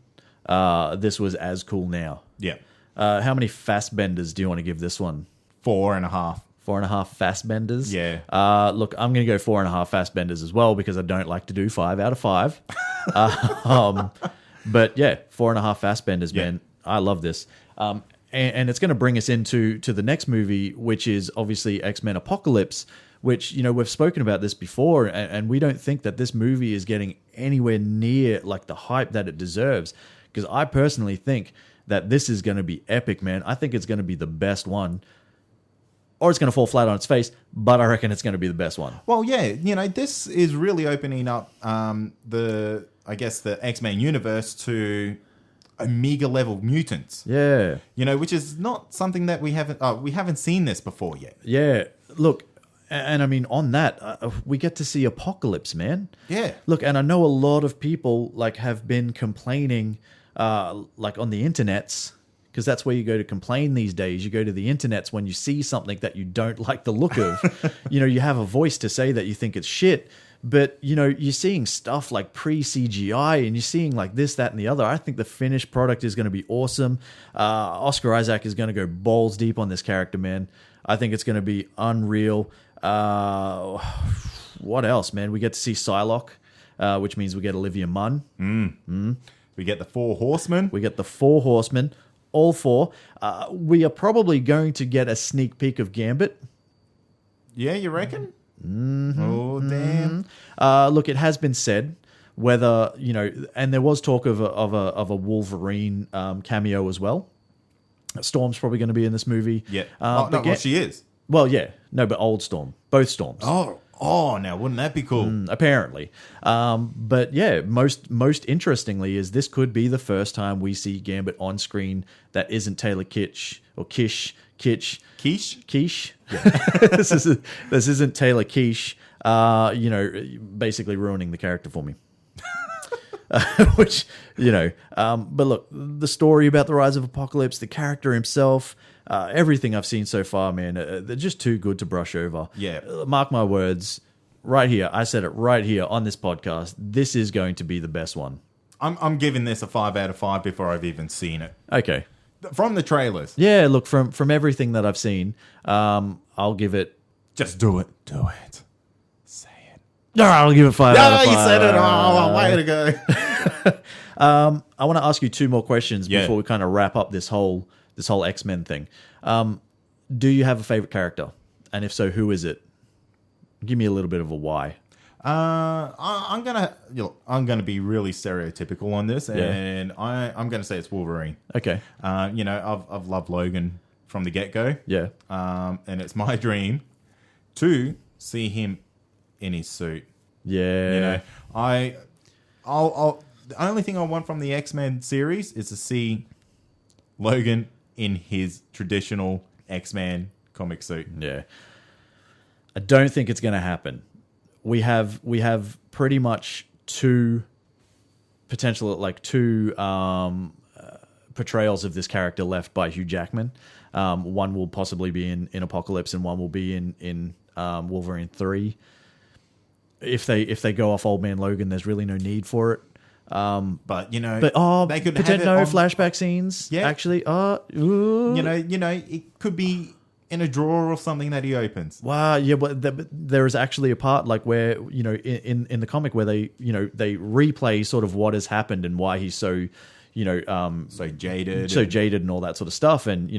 this was as cool now. Yeah. How many Fassbenders do you want to give this one? 4.5. 4.5 Fassbenders. Yeah. Look, I'm going to go 4.5 Fassbenders as well, because I don't like to do 5 out of 5. But yeah, 4.5 Fassbenders, man. I love this. and it's going to bring us into the next movie, which is obviously X-Men Apocalypse, which, we've spoken about this before, and we don't think that this movie is getting anywhere near like the hype that it deserves. Because I personally think that this is going to be epic, man. I think it's going to be the best one. Or it's going to fall flat on its face, but I reckon it's going to be the best one. Well, yeah, this is really opening up the X-Men universe to Omega level mutants. Yeah. Which is not something that we haven't seen this before yet. Yeah. Look, and I mean, on that, we get to see Apocalypse, man. Yeah. Look, and I know a lot of people have been complaining on the internets, because that's where you go to complain these days. You go to the internets when you see something that you don't like the look of. You have a voice to say that you think it's shit, but you're seeing stuff like pre-CGI, and you're seeing like this, that, and the other. I think the finished product is going to be awesome. Oscar Isaac is going to go balls deep on this character, man. I think it's going to be unreal. What else, man? We get to see Psylocke, which means we get Olivia Munn. We get the Four Horsemen. All four. We are probably going to get a sneak peek of Gambit. Yeah, you reckon? Oh, damn. Look, it has been said whether, and there was talk of a Wolverine cameo as well. Storm's probably going to be in this movie. Yeah. She is. Well, yeah. No, but old Storm. Both Storms. Oh, now wouldn't that be cool? Apparently. But yeah, most interestingly is this could be the first time we see Gambit on screen that isn't Taylor Kitsch or Kish. Yeah. This isn't Taylor Kitsch, basically ruining the character for me. Which, but look, the story about the rise of Apocalypse, the character himself, everything I've seen so far, man, they're just too good to brush over. Yeah. Mark my words, right here. I said it right here on this podcast. This is going to be the best one. I'm giving this a 5 out of 5 before I've even seen it. Okay. From the trailers. Yeah, look, from everything that I've seen, I'll give it... Just do it. Do it. Say it. No, I'll give it 5 out of 5. You said it. Oh, way to go. I want to ask you 2 more questions before we kind of wrap up this whole X-Men thing. Do you have a favorite character? And if so, who is it? Give me a little bit of a why. I'm gonna be really stereotypical on this, and I'm gonna say it's Wolverine. Okay. I've loved Logan from the get-go. Yeah. And it's my dream to see him in his suit. Yeah. I'll the only thing I want from the X-Men series is to see Logan in his traditional X-Men comic suit. Yeah. I don't think it's going to happen. We have pretty much two portrayals of this character left by Hugh Jackman. One will possibly be in Apocalypse, and one will be in Wolverine 3. If they go off Old Man Logan, there's really no need for it. But they could pretend no flashback scenes. Yeah, actually, it could be in a drawer or something that he opens. Wow, yeah, but there is actually a part like where in the comic where they replay sort of what has happened and why he's so so jaded and all that sort of stuff, and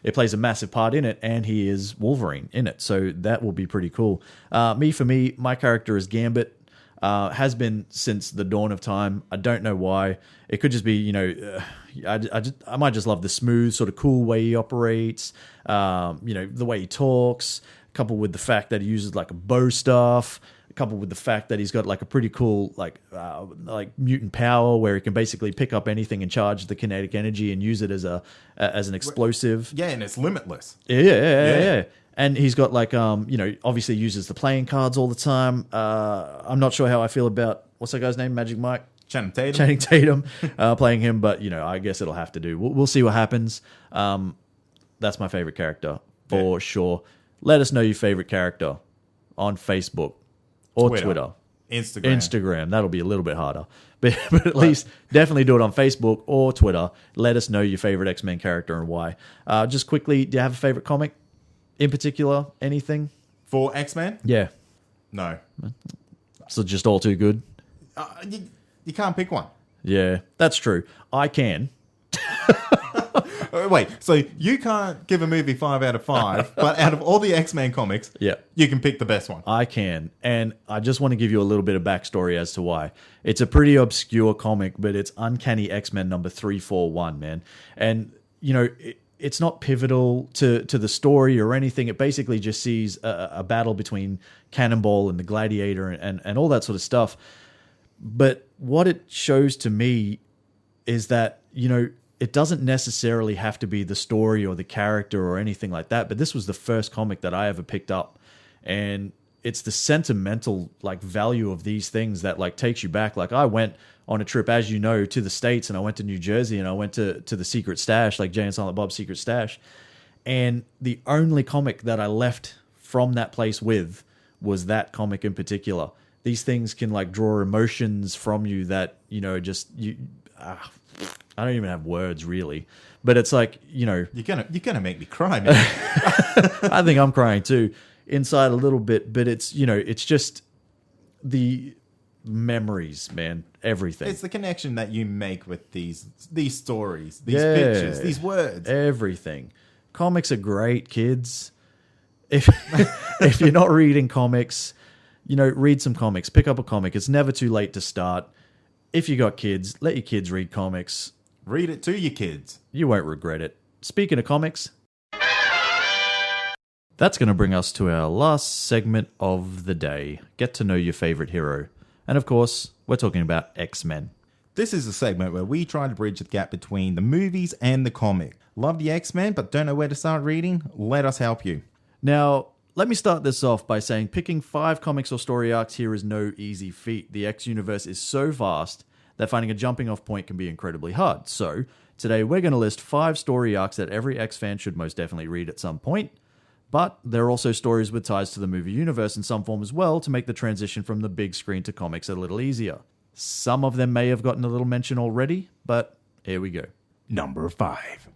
it plays a massive part in it, and he is Wolverine in it, so that will be pretty cool. For me, my character is Gambit. Has been since the dawn of time. I don't know why. It could just be, I might just love the smooth, sort of cool way he operates. The way he talks, coupled with the fact that he uses like a bow staff, coupled with the fact that he's got like a pretty cool like mutant power where he can basically pick up anything and charge the kinetic energy and use it as an explosive. Yeah, and it's limitless. Yeah. And he's got like, obviously uses the playing cards all the time. I'm not sure how I feel about, what's that guy's name? Magic Mike? Channing Tatum playing him, but I guess it'll have to do. We'll see what happens. That's my favorite character for sure. Let us know your favorite character on Facebook or Twitter. Instagram. That'll be a little bit harder, but at least definitely do it on Facebook or Twitter. Let us know your favorite X-Men character and why. Just quickly, do you have a favorite comic in particular? Anything for X-Men? Yeah. No. So just all too good. You can't pick one. Yeah, that's true. I can. Wait, so you can't give a movie 5 out of 5, but out of all the X-Men comics, you can pick the best one. I can. And I just want to give you a little bit of backstory as to why. It's a pretty obscure comic, but it's Uncanny X-Men number 341, man. And, it's not pivotal to the story or anything. It basically just sees a battle between Cannonball and the Gladiator and all that sort of stuff. But what it shows to me is that, it doesn't necessarily have to be the story or the character or anything like that. But this was the first comic that I ever picked up. And it's the sentimental value of these things that takes you back. I went on a trip, as you know, to the States, and I went to New Jersey, and I went to the Secret Stash, Jay and Silent Bob's Secret Stash. And the only comic that I left from that place with was that comic in particular. These things can draw emotions from you that, I don't even have words really, but it's you're gonna make me cry, man. I think I'm crying too inside a little bit, but it's, it's just the memories, man, everything. It's the connection that you make with these stories, these pictures, these words. Everything. Comics are great, kids. If you're not reading comics, read some comics. Pick up a comic. It's never too late to start. If you got kids, let your kids read comics. Read it to your kids. You won't regret it. Speaking of comics, that's going to bring us to our last segment of the day. Get to know your favorite hero. And of course, we're talking about X-Men. This is a segment where we try to bridge the gap between the movies and the comic. Love the X-Men, but don't know where to start reading? Let us help you. Now, let me start this off by saying picking 5 comics or story arcs here is no easy feat. The X-Universe is so vast that finding a jumping off point can be incredibly hard. So, today we're going to list 5 story arcs that every X-fan should most definitely read at some point. But there are also stories with ties to the movie universe in some form as well to make the transition from the big screen to comics a little easier. Some of them may have gotten a little mention already, but here we go. Number 5.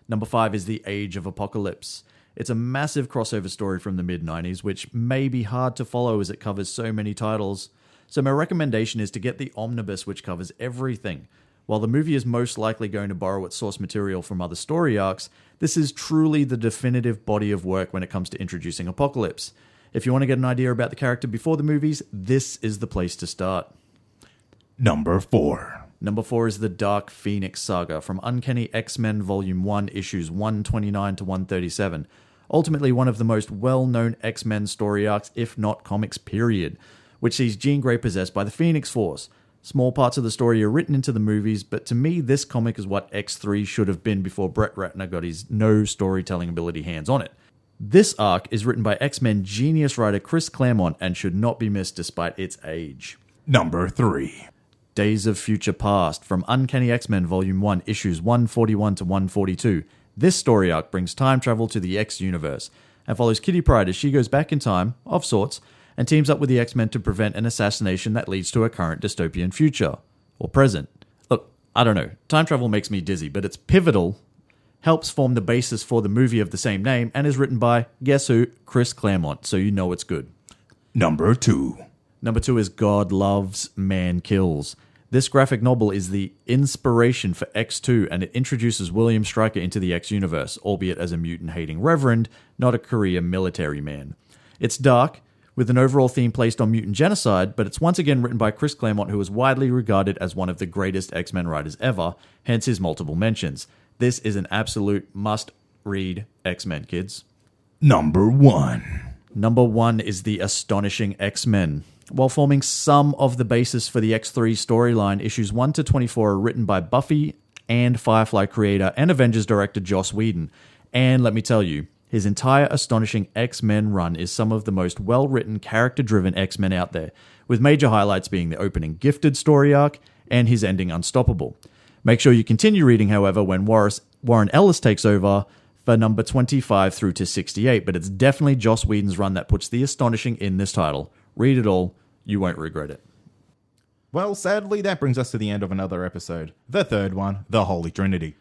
Number 5 is The Age of Apocalypse. It's a massive crossover story from the mid-90s, which may be hard to follow as it covers so many titles. So my recommendation is to get the omnibus, which covers everything. While the movie is most likely going to borrow its source material from other story arcs, this is truly the definitive body of work when it comes to introducing Apocalypse. If you want to get an idea about the character before the movies, this is the place to start. Number 4. Number 4 is the Dark Phoenix Saga from Uncanny X-Men Volume 1, issues 129 to 137. Ultimately one of the most well-known X-Men story arcs, if not comics period, which sees Jean Grey possessed by the Phoenix Force. Small parts of the story are written into the movies, but to me, this comic is what X3 should have been before Brett Ratner got his no storytelling ability hands on it. This arc is written by X-Men genius writer Chris Claremont and should not be missed despite its age. Number 3. Days of Future Past from Uncanny X-Men Volume 1, issues 141 to 142. This story arc brings time travel to the X-Universe and follows Kitty Pryde as she goes back in time, of sorts, and teams up with the X-Men to prevent an assassination that leads to a current dystopian future. Or present. Look, I don't know. Time travel makes me dizzy, but it's pivotal, helps form the basis for the movie of the same name, and is written by, guess who? Chris Claremont, so you know it's good. Number 2. Number 2 is God Loves, Man Kills. This graphic novel is the inspiration for X2, and it introduces William Stryker into the X-Universe, albeit as a mutant-hating reverend, not a career military man. It's dark, with an overall theme placed on mutant genocide, but it's once again written by Chris Claremont, who is widely regarded as one of the greatest X-Men writers ever, hence his multiple mentions. This is an absolute must-read X-Men, kids. Number 1. Number 1 is The Astonishing X-Men. While forming some of the basis for the X3 storyline, issues 1 to 24 are written by Buffy and Firefly creator and Avengers director Joss Whedon. And let me tell you, his entire Astonishing X-Men run is some of the most well-written, character-driven X-Men out there, with major highlights being the opening Gifted story arc and his ending Unstoppable. Make sure you continue reading, however, when Warren Ellis takes over for number 25 through to 68, but it's definitely Joss Whedon's run that puts the Astonishing in this title. Read it all. You won't regret it. Well, sadly, that brings us to the end of another episode. The third one, The Holy Trinity.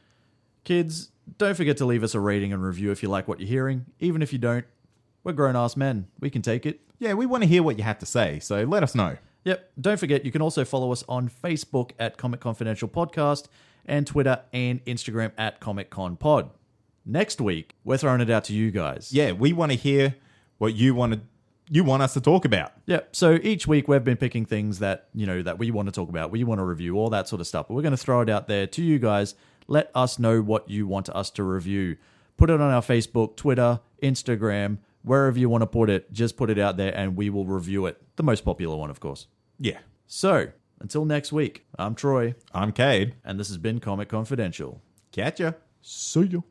Kids, don't forget to leave us a rating and review if you like what you're hearing. Even if you don't, we're grown-ass men. We can take it. Yeah, we want to hear what you have to say, so let us know. Yep. Don't forget, you can also follow us on Facebook at Comic Confidential Podcast and Twitter and Instagram at ComicConPod. Next week, we're throwing it out to you guys. Yeah, we want to hear what you want us to talk about. Yeah, so each week we've been picking things that, that we want to talk about, we want to review, all that sort of stuff. But we're going to throw it out there to you guys. Let us know what you want us to review. Put it on our Facebook, Twitter, Instagram, wherever you want to put it. Just put it out there and we will review it. The most popular one, of course. Yeah. So, until next week, I'm Troy. I'm Kade. And this has been Comic Confidential. Catch ya. See ya.